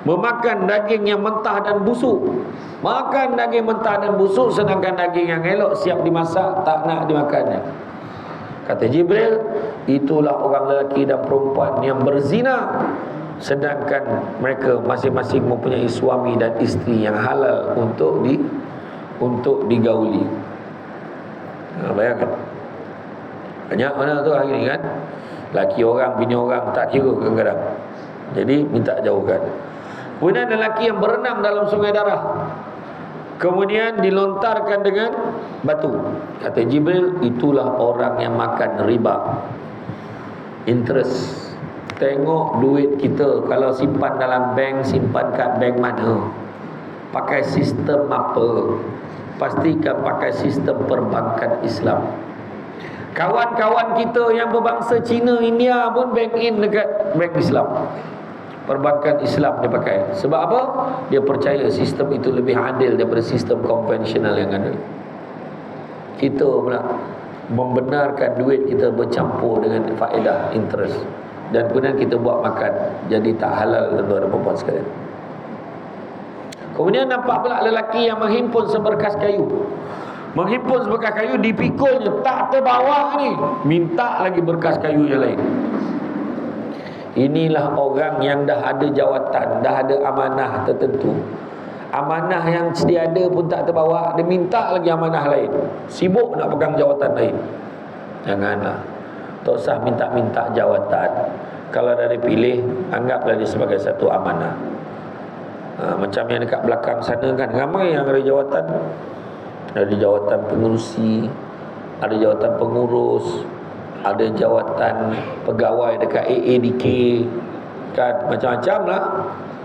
memakan daging yang mentah dan busuk. Makan daging mentah dan busuk, sedangkan daging yang elok siap dimasak tak nak dimakannya. Kata Jibril, itulah orang lelaki dan perempuan yang berzina, sedangkan mereka masing-masing mempunyai suami dan isteri yang halal untuk digauli. Bayangkan, banyak mana tu hari ni kan, laki orang, bini orang tak kira kadang-kadang. Jadi minta jauhkan. Kemudian lelaki yang berenang dalam sungai darah, kemudian dilontarkan dengan batu. Kata Jibril, itulah orang yang makan riba, interest. Tengok duit kita, kalau simpan dalam bank, simpan kat bank mana, pakai sistem apa, pastikan pakai sistem perbankan Islam. Kawan-kawan kita yang berbangsa Cina, India pun bank in dekat bank Islam, perbankan Islam dia pakai. Sebab apa? Dia percaya sistem itu lebih adil daripada sistem konvensional yang ada. Kita pula membenarkan duit kita bercampur dengan faedah, interest, dan kemudian kita buat makan, jadi tak halal tuan-tuan dan puan-puan sekalian. Kemudian nampak pula lelaki yang menghimpun seberkas kayu. Menghimpun seberkas kayu, dipikulnya tak terbawa ni, minta lagi berkas kayu yang lain. Inilah orang yang dah ada jawatan, dah ada amanah tertentu. Amanah yang sedia ada pun tak terbawa, dia minta lagi amanah lain. Sibuk nak pegang jawatan lain. Janganlah. Tak usah minta-minta jawatan. Kalau dah dipilih, anggaplah dia sebagai satu amanah. Macam yang dekat belakang sana kan, ramai yang ada jawatan. Ada jawatan pengerusi, ada jawatan pengurus, ada jawatan pegawai dekat AADK kan, macam-macam lah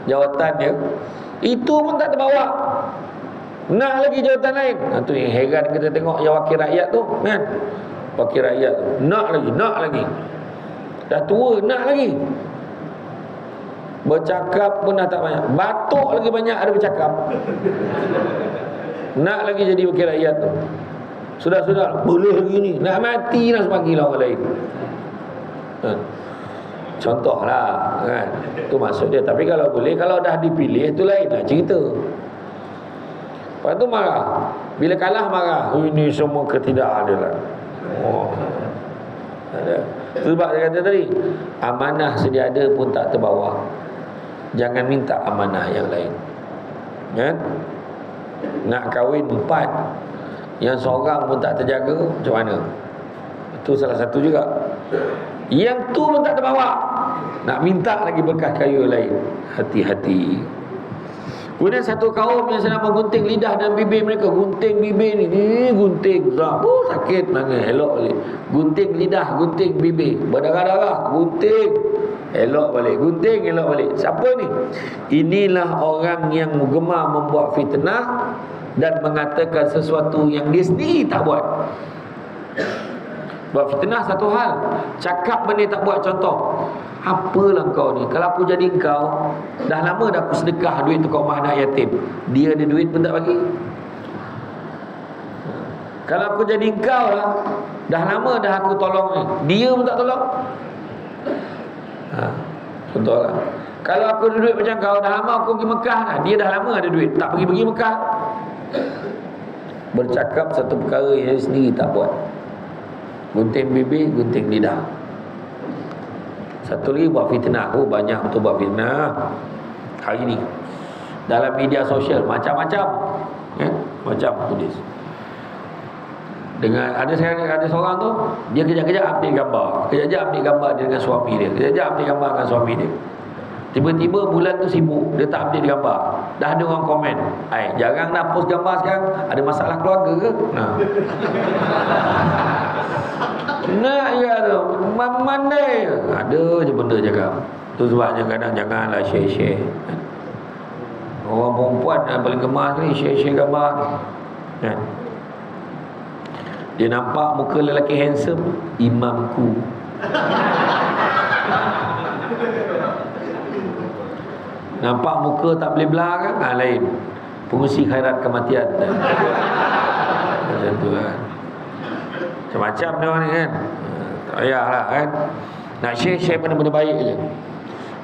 jawatan dia. Itu pun tak terbawa, nak lagi jawatan lain. Itu yang heran kita tengok yang wakil rakyat tu kan. Wakil rakyat tu nak lagi. Dah tua nak lagi. Bercakap pun dah tak banyak, batuk lagi banyak ada bercakap. Nak lagi jadi wakil rakyat tu. Sudah boleh lagi ni, nak mati dah sebagilah orang lain. Contohlah kan, itu maksud dia. Tapi kalau boleh, kalau dah dipilih itu lain lah cerita. Lepas tu marah, bila kalah marah, ini semua ketidakadilan. Ada. Sebab dia kata tadi, amanah sedia ada pun tak terbawa, jangan minta amanah yang lain kan. Nak kahwin 4, yang seorang pun tak terjaga, macam mana? Itu salah satu juga. Yang tu pun tak terbawa, nak minta lagi berkah kayu lain. Hati-hati. Kemudian satu kaum yang sedang menggunting lidah dan bibir mereka. Gunting bibir ni, gunting sakit mana, elok balik. Gunting lidah, gunting bibir, berdarah-darah, gunting, elok balik. Gunting, elok balik. Siapa ni? Inilah orang yang gemar membuat fitnah dan mengatakan sesuatu yang dia sendiri tak buat. Buat fitnah satu hal, cakap benda tak buat. Contoh, apalah kau ni, kalau aku jadi kau, dah lama dah aku sedekah duit tu kau rumah anak yatim, dia ada duit pun tak bagi. Kalau aku jadi kau lah, dah lama dah aku tolong ni, dia pun tak tolong. Contohlah, Kalau aku ada duit macam kau, dah lama aku pergi Mekah dah. Dia dah lama ada duit, tak pergi Mekah. Bercakap satu perkara yang dia sendiri tak buat. Gunting bibir, gunting lidah. Satu lagi buat fitnah. Oh, banyak betul buat fitnah hari ni dalam media sosial, macam-macam macam tulis. Dengan ada seorang tu, dia kejap-kejap update gambar, kejap-kejap update gambar dia dengan suami dia, kejap-kejap update gambar dengan suami dia. Tiba-tiba bulan tu sibuk, dia tak update gambar. Dah ada orang komen, jarang nak post gambar sekarang, ada masalah keluarga ke? Nak je tu, mandai. Ada je benda cakap. Tu sebabnya kadang janganlah share-share. Orang perempuan yang paling gemar ni share-share gambar ni. Dia nampak muka lelaki handsome, imamku. Nampak muka tak boleh belah kan? Lain. Pengusi khairat kematian. Macam tu kan. Macam-macam dia orang ni kan. Tak payahlah kan. Nak share benda-benda baik je.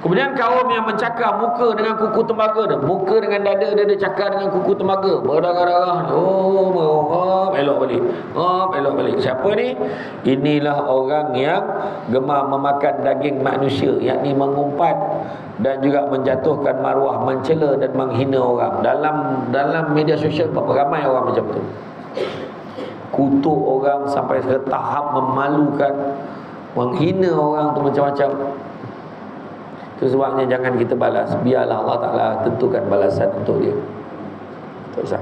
Kemudian kaum yang mencakar muka dengan kuku tembaga dia, muka dengan dada dia cakar dengan kuku tembaga, berdarah-darah. Elok balik. Siapa ni? Inilah orang yang gemar memakan daging manusia, yakni mengumpat dan juga menjatuhkan maruah, mencela dan menghina orang. Dalam media sosial ramai orang macam tu. Kutuk orang sampai ke tahap memalukan, menghina orang tu macam-macam. Itu sebabnya jangan kita balas, biarlah Allah Ta'ala tentukan balasan untuk dia. Tak usah.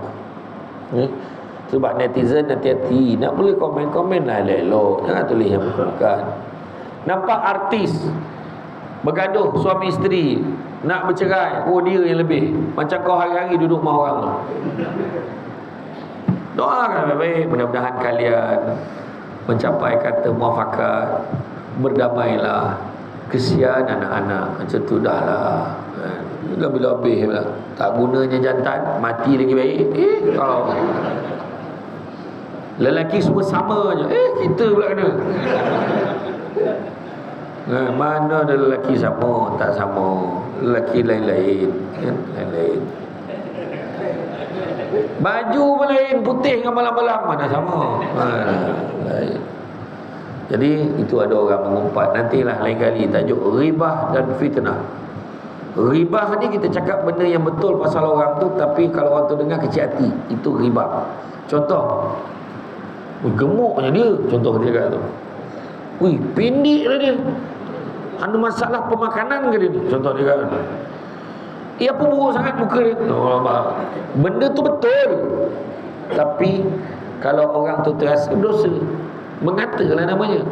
Sebab netizen hati-hati, nak boleh komen-komen lah elok, jangan tulis yang bukan. Nampak artis bergaduh suami isteri nak bercerai, dia yang lebih. Macam kau hari-hari duduk rumah orang tu. Doakan baik-baik, mudah-mudahan kalian mencapai kata muafakat, berdamailah. Kesian anak-anak macam tu dah lah. Lebih-lebih lah. Tak gunanya jantan, mati lagi baik. Kalau lelaki semua sama je, kita pula kena. Mana ada lelaki sama? Tak sama. Lelaki lain-lain, lain-lain. Baju pun lain, putih dengan balang-balang, mana sama? Lain. Jadi itu ada orang mengumpat. Nantilah lain kali tajuk ribah dan fitnah. Ribah ni kita cakap benda yang betul pasal orang tu, tapi kalau orang tu dengar kecil hati, itu ribah. Contoh, gemuknya dia, contoh dia kata tu. Pendek lah dia. Ada masalah pemakanan ke dia ni? Contoh dia kata. Apa buruk sangat muka dia? Benda tu betul. Tapi kalau orang tu terasa dosa, mengatalah namanya.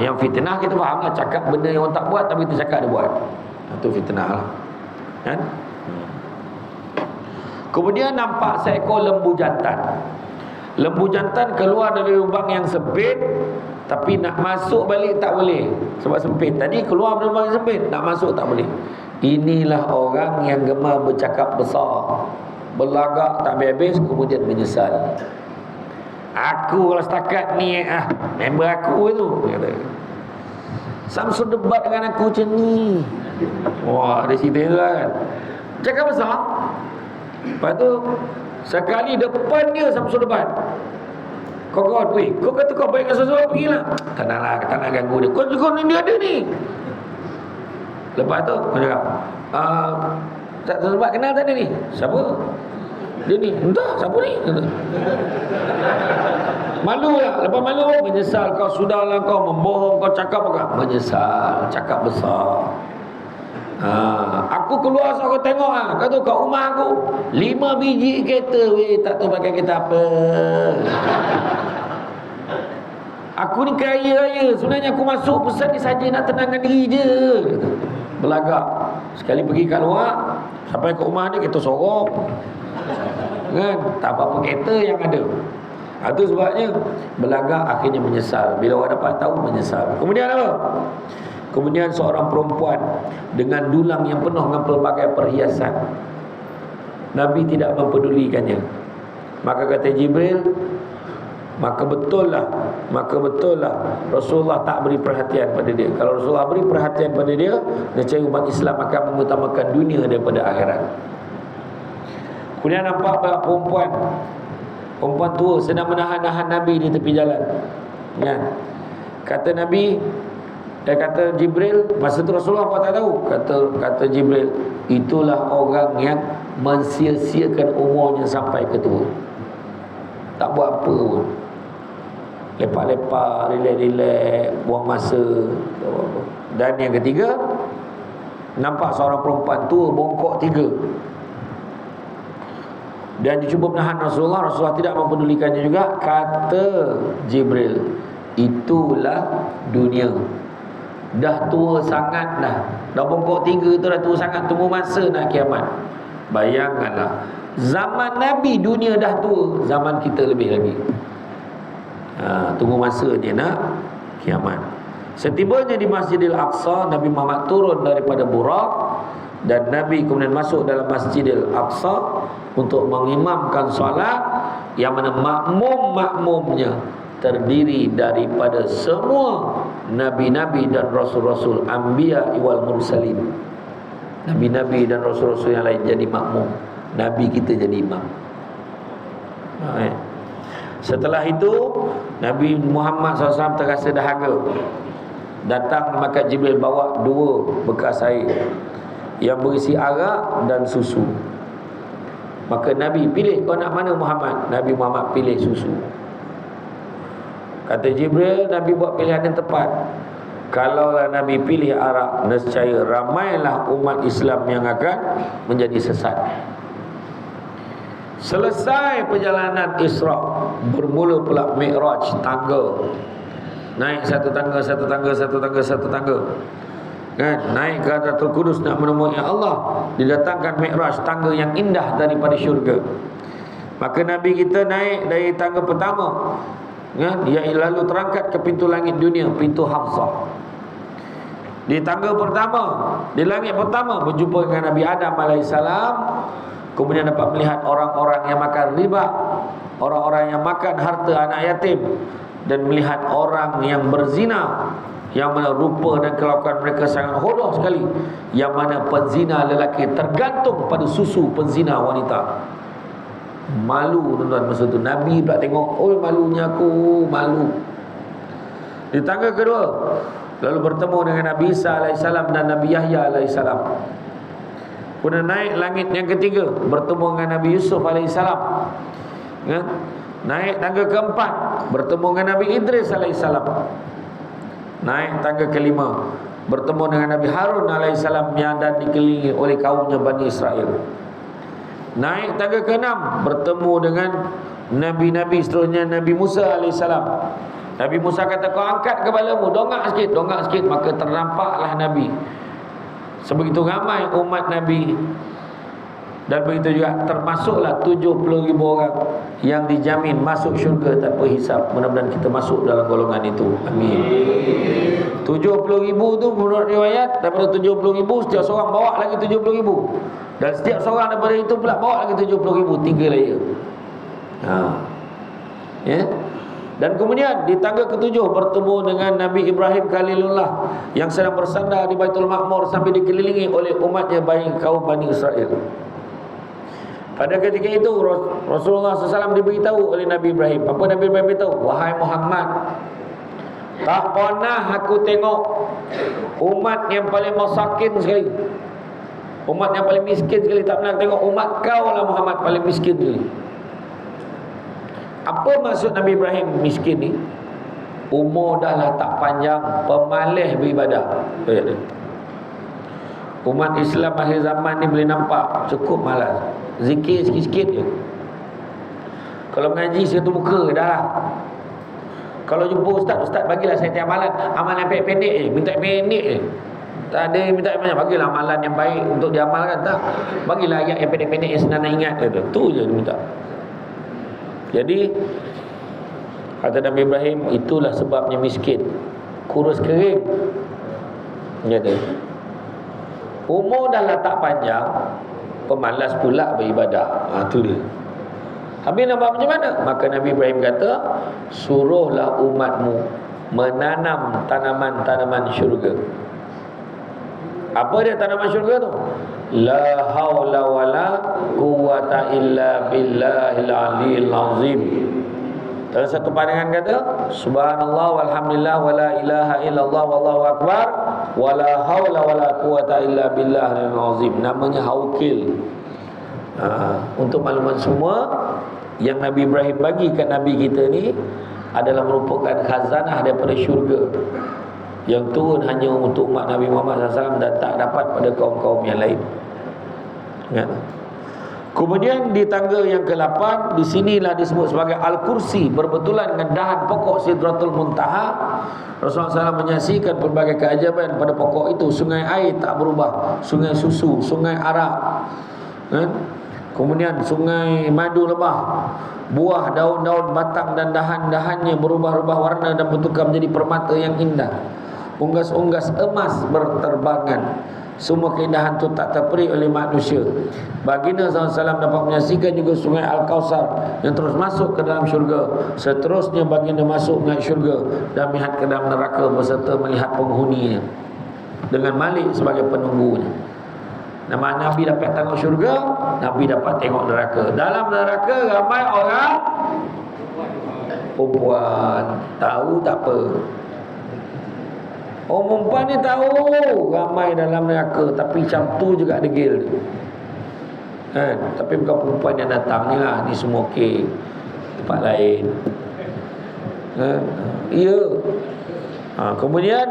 Yang fitnah kita faham lah, cakap benda yang orang tak buat tapi kita cakap dia buat. Itu fitnah lah kan? Kemudian nampak seekor lembu jantan. Lembu jantan keluar dari lubang yang sempit, tapi nak masuk balik tak boleh sebab sempit. Tadi keluar dari lubang yang sempit, nak masuk tak boleh. Inilah orang yang gemar bercakap besar, berlagak tak habis-habis, kemudian menyesal. Aku kalau setakat ni member aku tu kata, Samsul debat dengan aku macam ni. Wah, ada cerita tu kan. Cakap besar. Lepas tu sekali depan dia Samsul debat. Kau kata kau baik dengan sesuatu, pergilah. Tak nak ganggu dia. Kau ni dia ada ni. Lepas tu kau cakap, Samsul debat kenal tak dia ni? Siapa? Dia ni, entah siapa ni? Malu lah. Lepas malu, menyesal. Kau sudahlah, kau membohong, kau cakap apa? Menyesal, cakap besar. Aku keluar so, kau tengok kau tahu kat rumah aku 5 biji kereta, tak tahu pakai kereta apa. Aku ni kaya raya, sebenarnya aku masuk pesan ni saja nak tenangkan diri je. Belagak. Sekali pergi kat luar, sampai ke rumah dia kereta sorok kan, tak apa-apa kereta yang ada. Itu sebabnya belagak, akhirnya menyesal. Bila orang dapat tahu, menyesal. Kemudian apa? Kemudian seorang perempuan dengan dulang yang penuh dengan pelbagai perhiasan. Nabi tidak mempedulikannya. Maka kata Jibril, Maka betul lah Rasulullah tak beri perhatian pada dia. Kalau Rasulullah beri perhatian pada dia, nescaya umat Islam akan mengutamakan dunia daripada akhirat. Kemudian nampak perempuan tua sedang menahan-nahan Nabi di tepi jalan. Ya. Kata Nabi, kata Jibril, masa tu Rasulullah apa tak tahu. Kata Jibril, itulah orang yang mensia-siakan umurnya sampai ke tua. Tak buat apa pun. Lepak-lepak, relax-relax, buang masa. Dan yang ketiga, nampak seorang perempuan tua bongkok 3. Dan dia cuba menahan Rasulullah tidak mempedulikannya juga. Kata Jibril, itulah dunia. Dah tua sangat dah. Dah bongkok 3 tu dah tua sangat. Tunggu masa nak kiamat. Bayangkanlah, zaman Nabi dunia dah tua, zaman kita lebih lagi. Tunggu masa dia nak kiamat. Setibanya di Masjidil Aqsa, Nabi Muhammad turun daripada Buraq, dan Nabi kemudian masuk dalam Masjidil Aqsa untuk mengimamkan solat, yang mana makmum-makmumnya terdiri daripada semua nabi-nabi dan rasul-rasul, anbiya wal mursalin. Nabi-nabi dan rasul-rasul yang lain jadi makmum, Nabi kita jadi imam. Setelah itu Nabi Muhammad SAW terasa dahaga. Datang malaikat Jibril bawa 2 bekas air yang berisi arak dan susu. Maka Nabi pilih, kau nak mana Muhammad? Nabi Muhammad pilih susu. Kata Jibril, Nabi buat pilihan yang tepat. Kalaulah Nabi pilih arak, nescaya ramailah umat Islam yang akan menjadi sesat. Selesai perjalanan Isra, bermula pula Mi'raj, tangga. Naik satu tangga kan? Naik ke Hadratul Qudus nak menemui Allah. Didatangkan Mi'raj, tangga yang indah daripada syurga. Maka Nabi kita naik dari tangga pertama, kan? Dia lalu terangkat ke pintu langit dunia, pintu Hafsah. Di tangga pertama, di langit pertama, berjumpa dengan Nabi Adam alaihissalam. Kemudian dapat melihat orang-orang yang makan riba, orang-orang yang makan harta anak yatim, dan melihat orang yang berzina, yang mana rupa dan kelakuan mereka sangat hodoh sekali, yang mana penzina lelaki tergantung pada susu penzina wanita. Malu tuan-tuan masa tu. Nabi pula tengok, oh malunya aku, malu. Di tangga kedua, lalu bertemu dengan Nabi Isa alaihissalam dan Nabi Yahya alaihissalam. Kemudian naik langit yang ketiga, bertemu dengan Nabi Yusuf alaihissalam. Ya? Naik tangga keempat, bertemu dengan Nabi Idris alaihissalam. Naik tangga kelima, bertemu dengan Nabi Harun alaihissalam yang dan dikelilingi oleh kaumnya Bani Israel. Naik tangga keenam, bertemu dengan Nabi-Nabi seterusnya, Nabi Musa alaihissalam. Nabi Musa kata, kau angkat kepalamu, dongak sikit, maka ternampaklah Nabi. Sebegitu ramai umat Nabi. Dan begitu juga termasuklah 70,000 orang yang dijamin masuk syurga tanpa hisab. Mudah-mudahan kita masuk dalam golongan itu. Amin. 70,000 tu menurut riwayat, daripada 70,000 setiap seorang bawa lagi 70,000. Dan setiap seorang daripada itu pula bawa lagi 70,000, 3 layer. Ya. Dan kemudian di tangga ketujuh bertemu dengan Nabi Ibrahim Khalilullah yang sedang bersandar di Baitul Ma'mur sambil dikelilingi oleh umatnya kaum Bani Israel. Pada ketika itu Rasulullah SAW diberitahu oleh Nabi Ibrahim. Apa Nabi Ibrahim beritahu? Wahai Muhammad, tak pernah aku tengok umat yang paling masakin sekali, umat yang paling miskin sekali. Tak pernah tengok umat kau lah Muhammad paling miskin sekali. Apa maksud Nabi Ibrahim miskin ni? Umur dah lah tak panjang, pemalih beribadah. Umat Islam akhir zaman ni boleh nampak cukup malas, zikir sikit-sikit je. Kalau mengaji satu muka dah lah. Kalau jumpa ustaz bagilah saya amalan. Amalan pendek-pendek je, minta pendek je. Tak ada minta banyak, bagilah amalan yang baik untuk diamalkan. Tak, bagilah ayat yang pendek-pendek yang senang nak ingat. Tu je dia minta. Jadi kata Nabi Ibrahim, itulah sebabnya miskin, kurus kering. Kata, umur dah lah tak panjang, pemalas pula beribadah. Tu dia. Habis nak buat macam mana? Maka Nabi Ibrahim kata, suruhlah umatmu menanam tanaman-tanaman syurga. Apa dia tanaman syurga tu? La haula wala quwwata illa billahil aliyil azim. Dalam satu pandangan kata, subhanallah walhamdulillah wala ilaha illallah wallahu akbar wala haula wala quwwata illa billahil azim. Namanya haukil. Untuk makluman semua, yang Nabi Ibrahim bagi kat Nabi kita ni adalah merupakan khazanah daripada syurga, yang turun hanya untuk umat Nabi Muhammad SAW dan tak dapat pada kaum-kaum yang lain. Ya. Kemudian di tangga yang ke-8, di sinilah disebut sebagai Al-Kursi, berbetulan dengan dahan pokok Sidratul Muntaha. Rasulullah SAW menyaksikan pelbagai keajaiban pada pokok itu. Sungai air tak berubah, sungai susu, sungai arak, kemudian sungai madu lebah. Buah, daun-daun, batang dan dahan-dahannya berubah-ubah warna dan bertukar menjadi permata yang indah. Unggas-unggas emas berterbangan. Semua keindahan itu tak terperi oleh manusia. Baginda SAW dapat menyaksikan juga sungai Al-Kausar yang terus masuk ke dalam syurga. Seterusnya baginda masuk naik syurga dan melihat ke dalam neraka beserta melihat penghuninya, dengan Malik sebagai penunggunya. Nama Nabi dapat tengok syurga, Nabi dapat tengok neraka. Dalam neraka ramai orang perempuan. Tahu tak apa. Orang perempuan ni tahu ramai dalam neraka, tapi macam tu juga degil. Tapi bukan perempuan yang datang ni lah. Ni semua okey, tempat lain. Ya. Kemudian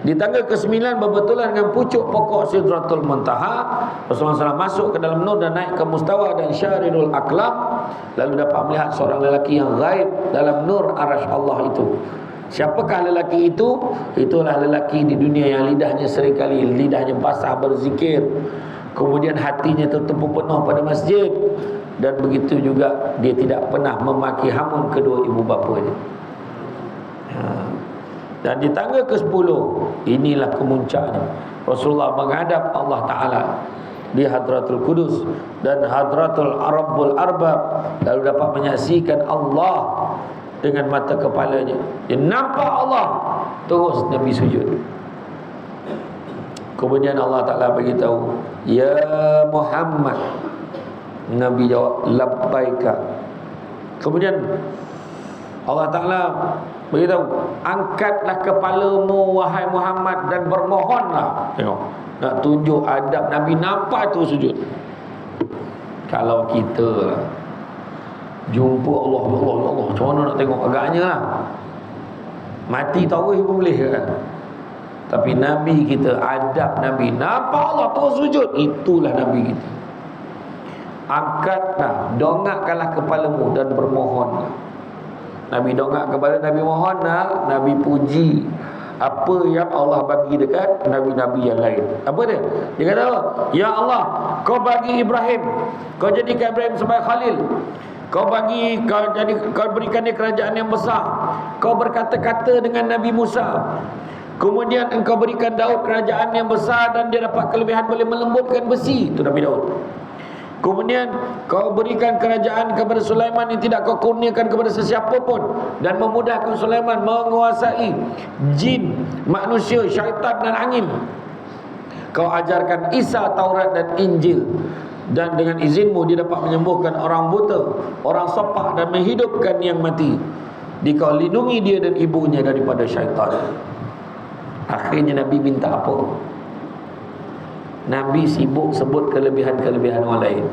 di tangga ke-9 berbetulan dengan pucuk pokok Sidratul Muntaha, Rasulullah SAW masuk ke dalam nur dan naik ke mustawa dan syaridul aklam, lalu dapat melihat seorang lelaki yang gaib dalam nur arash Allah itu. Siapakah lelaki itu? Itulah lelaki di dunia yang lidahnya seringkali lidahnya basah berzikir, kemudian hatinya tertumpu penuh pada masjid, dan begitu juga dia tidak pernah memaki hamun kedua ibu bapanya. Dan di tangga ke-10, inilah kemuncaknya. Rasulullah menghadap Allah Ta'ala di Hadratul Qudus dan Hadratul Rabbul Arbab, lalu dapat menyaksikan Allah dengan mata kepalanya. Dia nampak Allah, terus Nabi sujud. Kemudian Allah Ta'ala beritahu, ya Muhammad. Nabi jawab, labbaika. Kemudian Allah Ta'ala beritahu, angkatlah kepalamu wahai Muhammad dan bermohonlah. Tengok, nak tunjuk adab Nabi, nampak tu sujud. Kalau kita lah jumpa Allah, ya Allah, ya Allah, macam mana nak tengok? Agaknya lah mati tahu pun boleh kan. Tapi Nabi kita, adab Nabi, nampak Allah terus sujud. Itulah Nabi kita. Angkatlah, dongakkanlah kepalamu dan bermohonlah. Nabi dongak kepada Nabi mohonlah, Nabi puji apa yang Allah bagi dekat Nabi-Nabi yang lain. Apa dia? Dia kata apa? Ya Allah, kau bagi Ibrahim, kau jadikan Ibrahim sebagai Khalil. Kau berikan dia kerajaan yang besar. Kau berkata-kata dengan Nabi Musa. Kemudian engkau berikan Daud kerajaan yang besar dan dia dapat kelebihan boleh melembutkan besi. Itu Nabi Daud. Kemudian kau berikan kerajaan kepada Sulaiman yang tidak kau kurniakan kepada sesiapa pun, dan memudahkan Sulaiman menguasai jin, manusia, syaitan dan angin. Kau ajarkan Isa Taurat dan Injil, dan dengan izinmu dia dapat menyembuhkan orang buta, orang sopak, dan menghidupkan yang mati. Dikau lindungi dia dan ibunya daripada syaitan. Akhirnya Nabi minta apa? Nabi sibuk sebut kelebihan-kelebihan orang lain.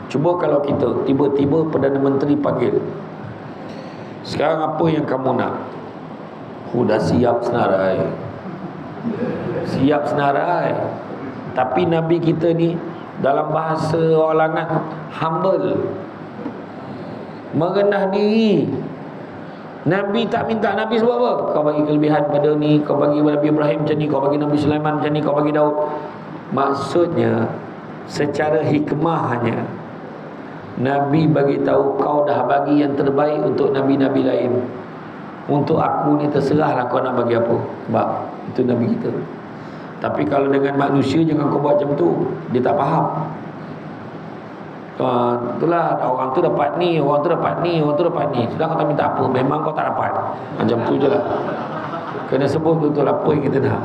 Cuba kalau kita tiba-tiba Perdana Menteri panggil, sekarang apa yang kamu nak? Dah siap senarai. Siap senarai. Tapi Nabi kita ni dalam bahasa orang langat humble, merendah diri. Nabi tak minta. Nabi sebab apa? Kau bagi kelebihan pada ni, kau bagi Nabi Ibrahim macam ni, kau bagi Nabi Sulaiman macam ni, kau bagi Daud. Maksudnya secara hikmahnya Nabi bagi tahu, kau dah bagi yang terbaik untuk nabi-nabi lain. Untuk aku ni terserahlah kau nak bagi apa. Sebab itu Nabi kita. Tapi kalau dengan manusia jangan kau buat macam tu. Dia tak faham. Itulah orang tu dapat ni, orang tu dapat ni, orang tu dapat ni. Sudah kau tak minta apa, memang kau tak dapat. Macam tu je lah. Kena sebut betul apa yang kita nak.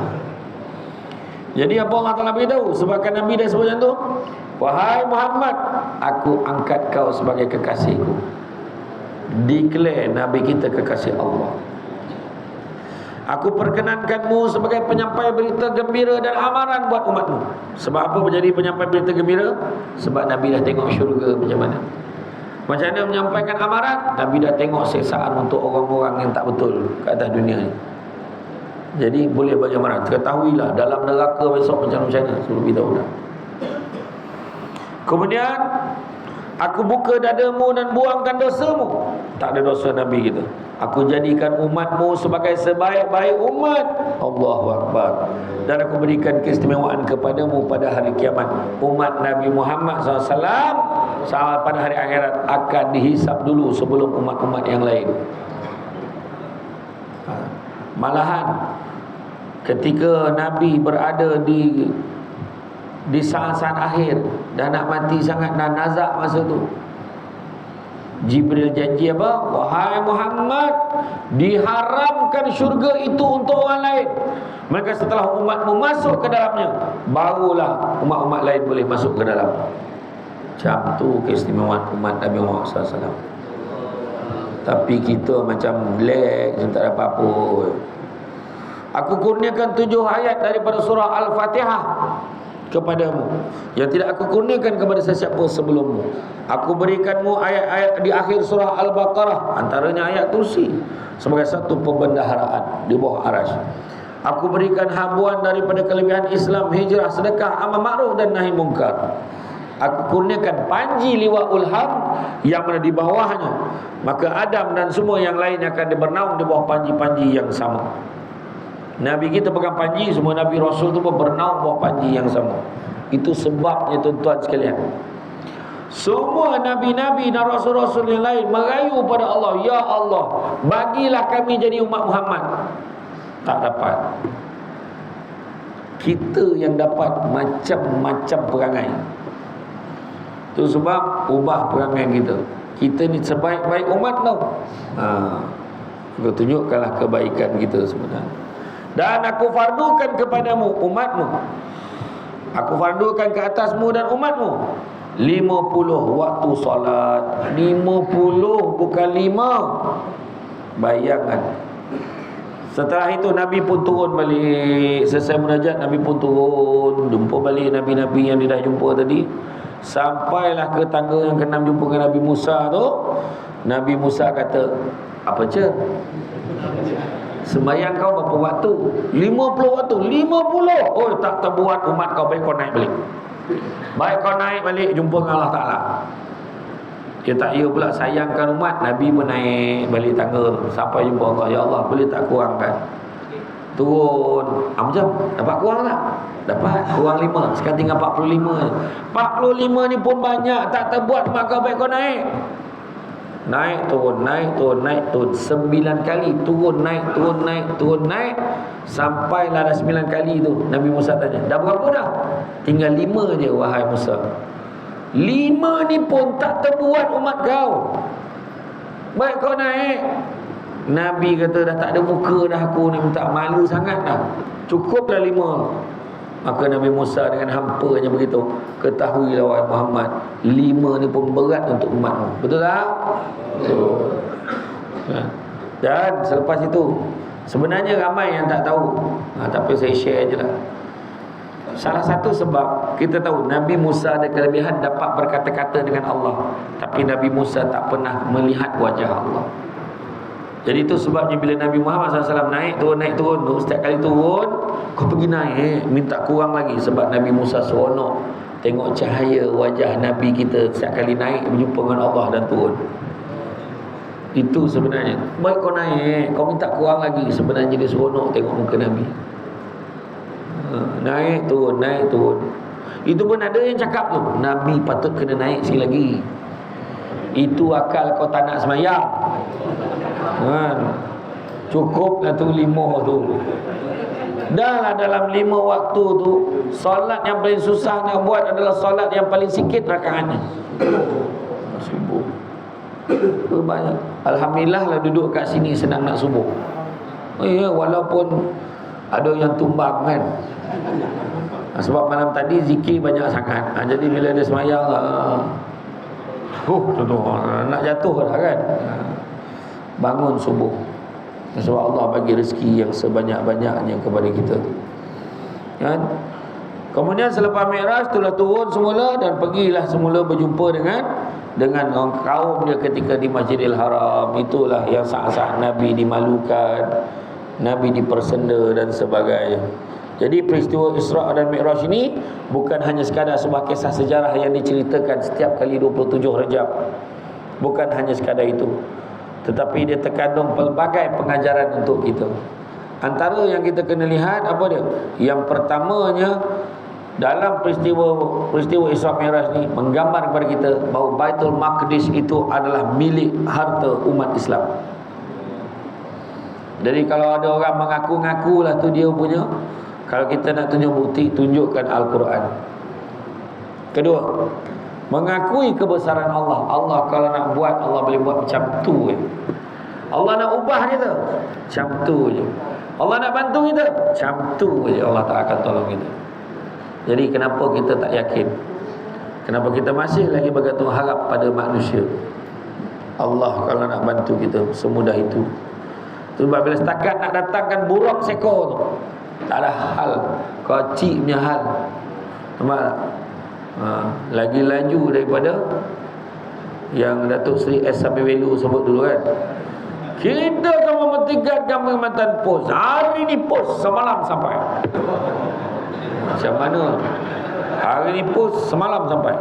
Jadi apa Allah Ta'ala beritahu? Sebabkan Nabi dah sebut macam tu, wahai Muhammad, aku angkat kau sebagai kekasihku. Declare Nabi kita kekasih Allah. Aku perkenankanmu sebagai penyampai berita gembira dan amaran buat umatmu. Sebab apa menjadi penyampai berita gembira? Sebab Nabi dah tengok syurga macam mana. Macam mana menyampaikan amaran? Nabi dah tengok siksaan untuk orang-orang yang tak betul ke atas dunia ni. Jadi boleh bagi amaran. Ketahuilah dalam neraka besok macam mana. Suruh beritahu dah. Kemudian aku buka dadamu dan buangkan dosamu. Tak ada dosa Nabi kita. Aku jadikan umatmu sebagai sebaik-baik umat. Allahu Akbar. Dan aku berikan keistimewaan kepadamu pada hari kiamat. Umat Nabi Muhammad SAW pada hari akhirat akan dihisap dulu sebelum umat-umat yang lain. Malahan ketika Nabi berada di saat-saat akhir dah nak mati sangat, dah nazak masa tu, Jibril janji apa? Wahai Muhammad, diharamkan syurga itu untuk orang lain. Maka setelah umatmu masuk ke dalamnya, barulah umat-umat lain boleh masuk ke dalam. Macam tu keistimewaan umat Nabi Muhammad SAW. Tapi kita macam black, tak ada apa-apa. Aku kurniakan 7 ayat daripada surah Al-Fatihah kepadamu yang tidak aku kurniakan kepada sesiapa sebelummu. Aku berikanmu ayat-ayat di akhir surah Al-Baqarah, antaranya ayat kursi, sebagai satu pembendaharaan di bawah arasy. Aku berikan habuan daripada kelebihan Islam, hijrah, sedekah, amal ma'ruf dan nahi mungkar. Aku kurniakan panji liwa'ul ham yang mana di bawahnya, maka Adam dan semua yang lain akan bernaung di bawah panji-panji yang sama. Nabi kita pegang panji, semua Nabi Rasul tu pun bernaung bawah panji yang sama. Itu sebabnya tuan-tuan sekalian, semua Nabi-Nabi dan Rasul-Rasul yang lain merayu pada Allah, ya Allah, bagilah kami jadi umat Muhammad. Tak dapat. Kita yang dapat macam-macam perangai. Itu sebab ubah perangai kita. Kita ni sebaik-baik umat tau. Tunjukkanlah kebaikan kita sebenarnya. Dan aku fardukan kepadamu umatmu, aku fardukan ke atasmu dan umatmu 50 waktu solat. 50 bukan 5. Bayangkan. Setelah itu Nabi pun turun balik. Selesai munajat, Nabi pun turun, jumpa balik Nabi-Nabi yang dia dah jumpa tadi. Sampailah ke tangga yang ke-6 jumpa dengan Nabi Musa tu. Nabi Musa kata, apa je? Sembahyang kau berapa waktu? 50 waktu. 50. Oh, tak terbuat umat kau. Baik kau naik balik. Baik kau naik balik jumpa dengan Allah Ta'ala. Dia tak ia pula sayangkan umat. Nabi pun naik balik tangga sampai jumpa Allah. Ya Allah, boleh tak kurangkan? Turun macam dapat kurang tak? Dapat kurang 5. Sekarang tinggal 45. 45 ni pun banyak. Tak terbuat umat kau. Baik kau naik. Naik turun, naik turun, naik turun 9 kali. Turun, naik, turun, naik, turun, naik. Sampailah dah 9 kali tu. Nabi Musa tanya, dah berapa dah? Tinggal 5 je wahai Musa. 5 ni pun tak terbuat umat kau. Baik kau naik. Nabi kata, dah tak ada muka dah aku ni, minta malu sangat dah. Cukup dah 5. Maka Nabi Musa dengan hampanya beritahu, ketahuilah wahai Muhammad, 5 ni pun berat untuk umatmu. Betul tak? Betul. Dan selepas itu, sebenarnya ramai yang tak tahu, tapi saya share je lah. Salah satu sebab kita tahu Nabi Musa ada kelebihan dapat berkata-kata dengan Allah, tapi Nabi Musa tak pernah melihat wajah Allah. Jadi itu sebabnya bila Nabi Muhammad SAW naik turun tu, setiap kali turun kau pergi naik, minta kurang lagi. Sebab Nabi Musa seronok tengok cahaya wajah Nabi kita setiap kali naik berjumpa dengan Allah dan turun. Itu sebenarnya. Baik kau naik, kau minta kurang lagi. Sebenarnya dia seronok tengok muka Nabi. Naik turun, naik turun. Itu pun ada yang cakap tu, Nabi patut kena naik sekali lagi. Itu akal kau tak nak semayang. Cukuplah tu 5 tu. Dahlah dalam 5 waktu tu, solat yang paling susah nak buat adalah solat yang paling sikit rakaatnya. Subuh. Banyak. Alhamdulillah lah duduk kat sini senang nak subuh. Walaupun ada yang tumbang kan. Sebab malam tadi zikir banyak sangat. Jadi bila dia semayang nak jatuh dah kan. Bangun subuh. Sebab Allah bagi rezeki yang sebanyak-banyaknya kepada kita. Kan? Kemudian selepas Mi'raj itulah turun semula dan pergilah semula berjumpa dengan kaum dia ketika di Masjidil Haram. Itulah yang saat-saat Nabi dimalukan, Nabi dipersenda dan sebagainya. Jadi peristiwa Isra' dan Mi'raj ini bukan hanya sekadar sebuah kisah sejarah yang diceritakan setiap kali 27 Rajab. Bukan hanya sekadar itu, tetapi dia terkandung pelbagai pengajaran untuk kita. Antara yang kita kena lihat apa dia? Yang pertamanya, dalam peristiwa Isra' Mi'raj ni menggambar kepada kita bahawa Baitul Maqdis itu adalah milik harta umat Islam. Jadi kalau ada orang mengaku-ngaku lah tu dia punya, kalau kita nak tunjuk bukti, tunjukkan Al-Quran. Kedua, mengakui kebesaran Allah. Allah kalau nak buat, Allah boleh buat macam tu je. Allah nak ubah kita, macam tu je. Allah nak bantu kita, macam tu je. Allah tak akan tolong kita. Jadi kenapa kita tak yakin? Kenapa kita masih lagi bergantung harap pada manusia? Allah kalau nak bantu kita semudah itu. Sebab bila setakat nak datangkan buruk sekor tu, tak ada hal. Kocik punya hal. Nampak tak? Lagi laju daripada yang Datuk Seri S. Sabiwelu sebut dulu kan. Kita akan mementingkan perkhidmatan pos. Hari ni pos semalam sampai. Macam mana? Hari ni pos semalam sampai.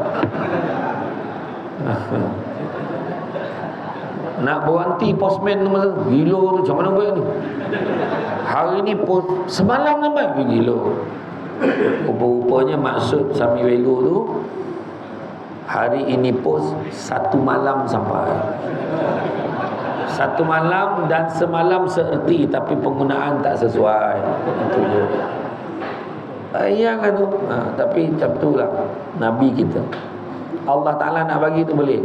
Nak berhenti postman tu masa gila tu, macam mana buat ni? Hari ni pos semalam sampai. Gila. Rupa-rupanya maksud Sami Welu tu, hari ini pos 1 malam sampai. 1 malam dan semalam seerti, tapi penggunaan tak sesuai. Itu je. Yang kan tu. Tapi macam tu lah Nabi kita. Allah Ta'ala nak bagi tu boleh.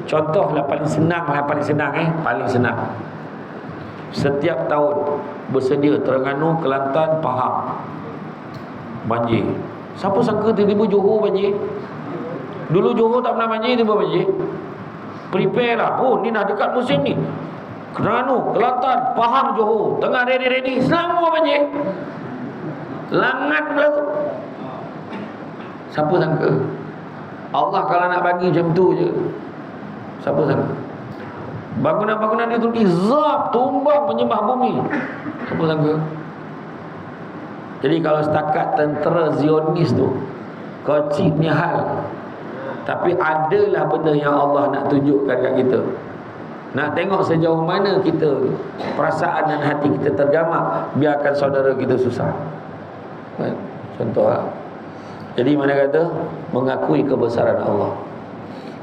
Contoh lah paling senang paling senang. Setiap tahun bersedia Terengganu, Kelantan, Pahang banjir. Siapa sangka tiba-tiba Johor banjir? Dulu Johor tak pernah banjir, tiba banjir. Prepare lah. Ni dah dekat musim ni. Terengganu, Kelantan, Pahang, Johor tengah ready semua banjir. Langat pula tu. Siapa sangka? Allah kalau nak bagi macam tu je. Siapa sangka? Bangunan-bangunan dia tu izab, tumbang, menyembah bumi. Siapa sangka? Jadi kalau setakat tentera Zionis tu kocik punya hal, tapi adalah benda yang Allah nak tunjukkan kat kita. Nak tengok sejauh mana kita perasaan dan hati kita tergamak biarkan saudara kita susah. Contoh lah. Jadi mana kata mengakui kebesaran Allah.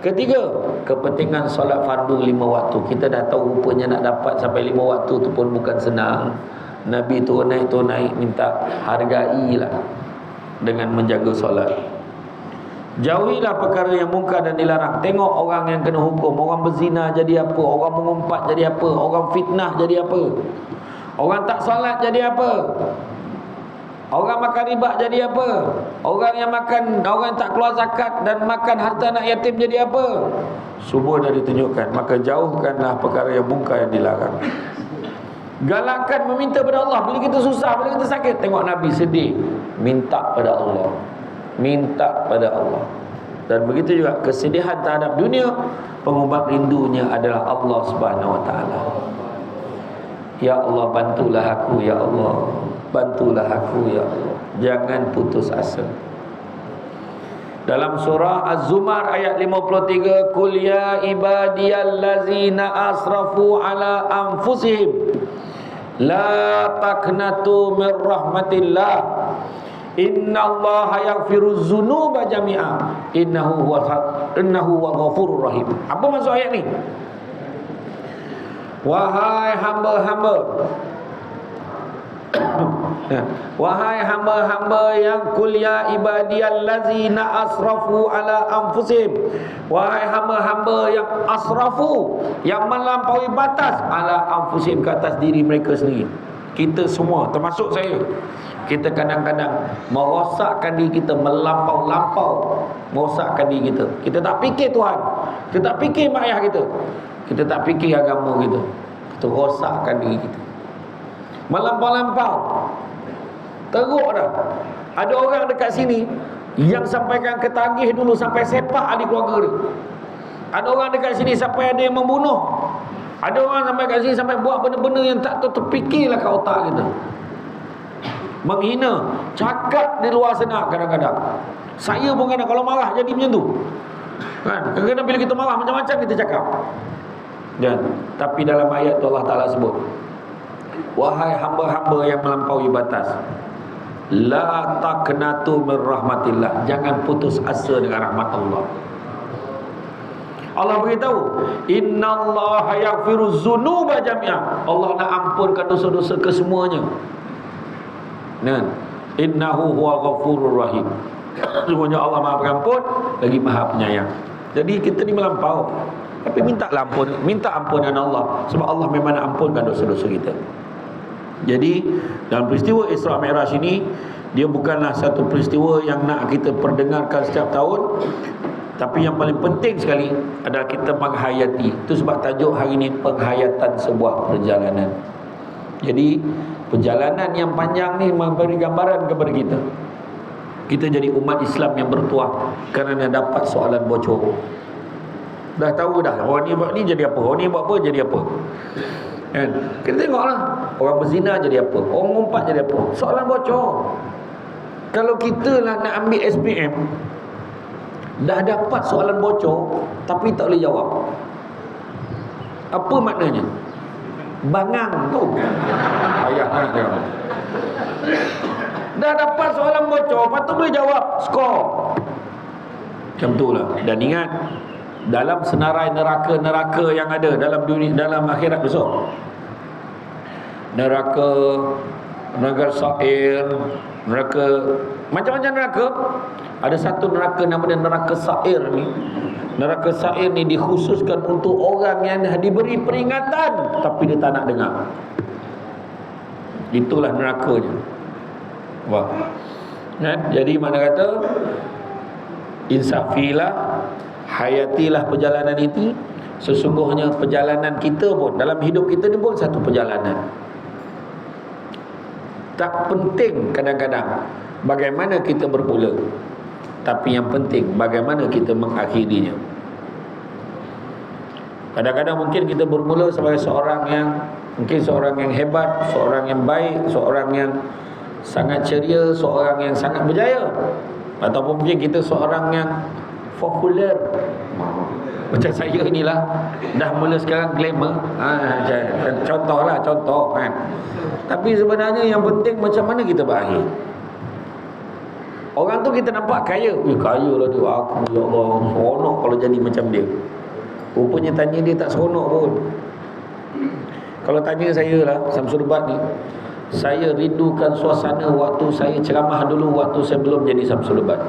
Ketiga, kepentingan solat fardu 5 waktu. Kita dah tahu rupanya nak dapat sampai 5 waktu tu pun bukan senang. Nabi turun naik minta hargailah dengan menjaga solat. Jauhilah perkara yang mungkar dan dilarang. Tengok orang yang kena hukum. Orang berzina jadi apa? Orang mengumpat jadi apa? Orang fitnah jadi apa? Orang tak solat jadi apa? Orang makan riba jadi apa? Orang yang tak keluar zakat dan makan harta anak yatim jadi apa? Semua dah ditunjukkan. Maka jauhkanlah perkara yang mungkar yang dilarang. Galakkan meminta pada Allah. Bila kita susah, bila kita sakit, tengok Nabi sedih, minta pada Allah. Minta pada Allah. Dan begitu juga kesedihan terhadap dunia, pengubat rindunya adalah Allah Subhanahu Wa Taala. Ya Allah, bantulah aku ya Allah. Bantulah aku ya Allah. Jangan putus asa. Dalam surah Az-Zumar ayat 53, Qul ya ibadiyallazina asrafu ala anfusihim la taqnatu min rahmatillah innallaha yaghfiruz dzunuba jami'a innahu huwal ghafurur rahim. Apa maksud ayat ni? Wahai hamba-hamba, Wahai hamba-hamba yang kul ya ibadiyallazina asrafu ala anfusihim. Wahai hamba-hamba yang asrafu, yang melampaui batas ala anfusihim, ke atas diri mereka sendiri. Kita semua, termasuk saya, kita kadang-kadang merosakkan diri kita, melampau-lampau merosakkan diri kita. Kita tak fikir Tuhan, kita tak fikir mak ayah kita, kita tak fikir agama kita, kita rosakkan diri kita, melampau-lampau. Teruk dah. Ada orang dekat sini yang sampaikan ketagih dulu sampai sepak ahli keluarga dia. Ada orang dekat sini sampai ada yang membunuh. Ada orang sampai kat sini sampai buat benda-benda yang tak terfikirlah kat otak kita. Menghina, cakap di luar sana kadang-kadang. Saya pun kadang kalau marah jadi macam tu. Kan? Kadang-kadang bila kita marah macam-macam kita cakap. Dan tapi dalam ayat tu Allah Taala sebut, wahai hamba-hamba yang melampaui batas, la taqnatu min rahmatillah, jangan putus asa dengan rahmat Allah. Allah beritahu, innallaha yaghfiru dzunuba jami'an. Allah nak ampunkan dosa-dosa kesemuanya. Nah, innahu huwa ghafurur rahim. Sesungguhnya Allah Maha Pengampun lagi Maha Penyayang. Jadi kita ni melampau, tapi minta ampunan Allah, sebab Allah memang nak ampunkan dosa-dosa kita. Jadi dalam peristiwa Isra Mi'raj ini, dia bukanlah satu peristiwa yang nak kita perdengarkan setiap tahun, tapi yang paling penting sekali adalah kita menghayati. Itu sebab tajuk hari ini, penghayatan sebuah perjalanan. Jadi perjalanan yang panjang ni memberi gambaran kepada kita. Kita jadi umat Islam yang bertuah kerana dapat soalan bocor. Dah tahu dah, orang ni buat ni jadi apa, orang ni buat apa jadi apa. Kan? Kita tengoklah, orang berzina jadi apa, orang ngumpat jadi apa. Soalan bocor. Kalau kita lah nak ambil SPM, dah dapat soalan bocor tapi tak boleh jawab, apa maknanya? Bangang tu. Ayah nak jawab. Dah dapat soalan bocor, patut boleh jawab, skor. Macam tu lah. Dan ingat, dalam senarai neraka-neraka yang ada dalam dunia, dalam akhirat besok, neraka sa'ir, neraka macam-macam neraka. Ada satu neraka namanya neraka sa'ir ni. Neraka sa'ir ni dikhususkan untuk orang yang diberi peringatan tapi dia tak nak dengar. Itulah nerakanya. Wah. Kan? Jadi mana kata, insafilah, hayatilah perjalanan itu. Sesungguhnya perjalanan kita pun, dalam hidup kita ni pun satu perjalanan. Tak penting kadang-kadang bagaimana kita bermula, tapi yang penting bagaimana kita mengakhirinya. Kadang-kadang mungkin kita bermula sebagai seorang yang hebat, seorang yang baik, seorang yang sangat ceria, seorang yang sangat berjaya, ataupun mungkin kita seorang yang popular. Macam saya inilah, dah mula sekarang glamour. Contoh kan. Tapi sebenarnya yang penting macam mana kita berakhir. Orang tu kita nampak kaya, kaya lah tu, aku ya Allah seronok kalau jadi macam dia. Rupanya tanya dia tak seronok pun. Kalau tanya saya lah, Samsul Bat ni, saya rindukan suasana waktu saya ceramah dulu, waktu saya belum jadi Samsul Bat,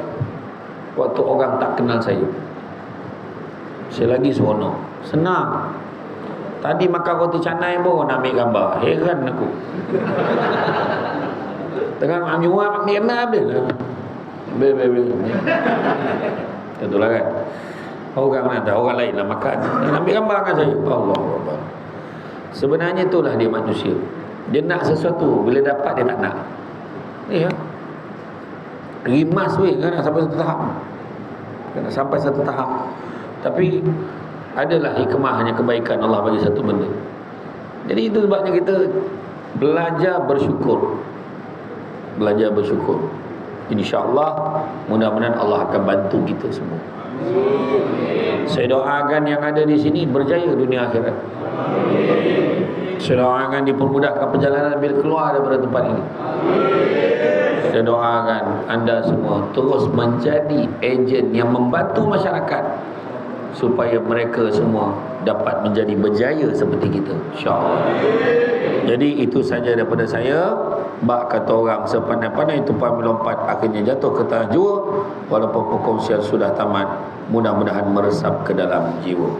waktu orang tak kenal saya. Saya lagi seronok, senang. Tadi makan roti canai pun nak ambil gambar, heran aku. Tengah ambil orang ambil gambar habis lah. Bil. Itulah kan. Orang nak tahu, orang lain lah makan, ambil gambar kan saya. Allah. Sebenarnya itulah dia manusia. Dia nak sesuatu, bila dapat dia tak nak. Ya. Rimas weh kan, nak sampai satu tahap. Kena sampai satu tahap. Tapi adalah hikmahnya, kebaikan Allah bagi satu benda. Jadi itu sebabnya kita belajar bersyukur. Belajar bersyukur. InsyaAllah mudah-mudahan Allah akan bantu kita semua. Saya doakan yang ada di sini berjaya dunia akhirat. Saya doakan dipermudahkan perjalanan bila keluar daripada tempat ini. Saya doakan anda semua terus menjadi ejen yang membantu masyarakat supaya mereka semua dapat menjadi berjaya seperti kita, insya-Allah. Jadi itu saja daripada saya. Bak kata orang, sepandai-pandai tupai melompat akhirnya jatuh ke tanah jua, walaupun perkongsian sudah tamat, mudah-mudahan meresap ke dalam jiwa.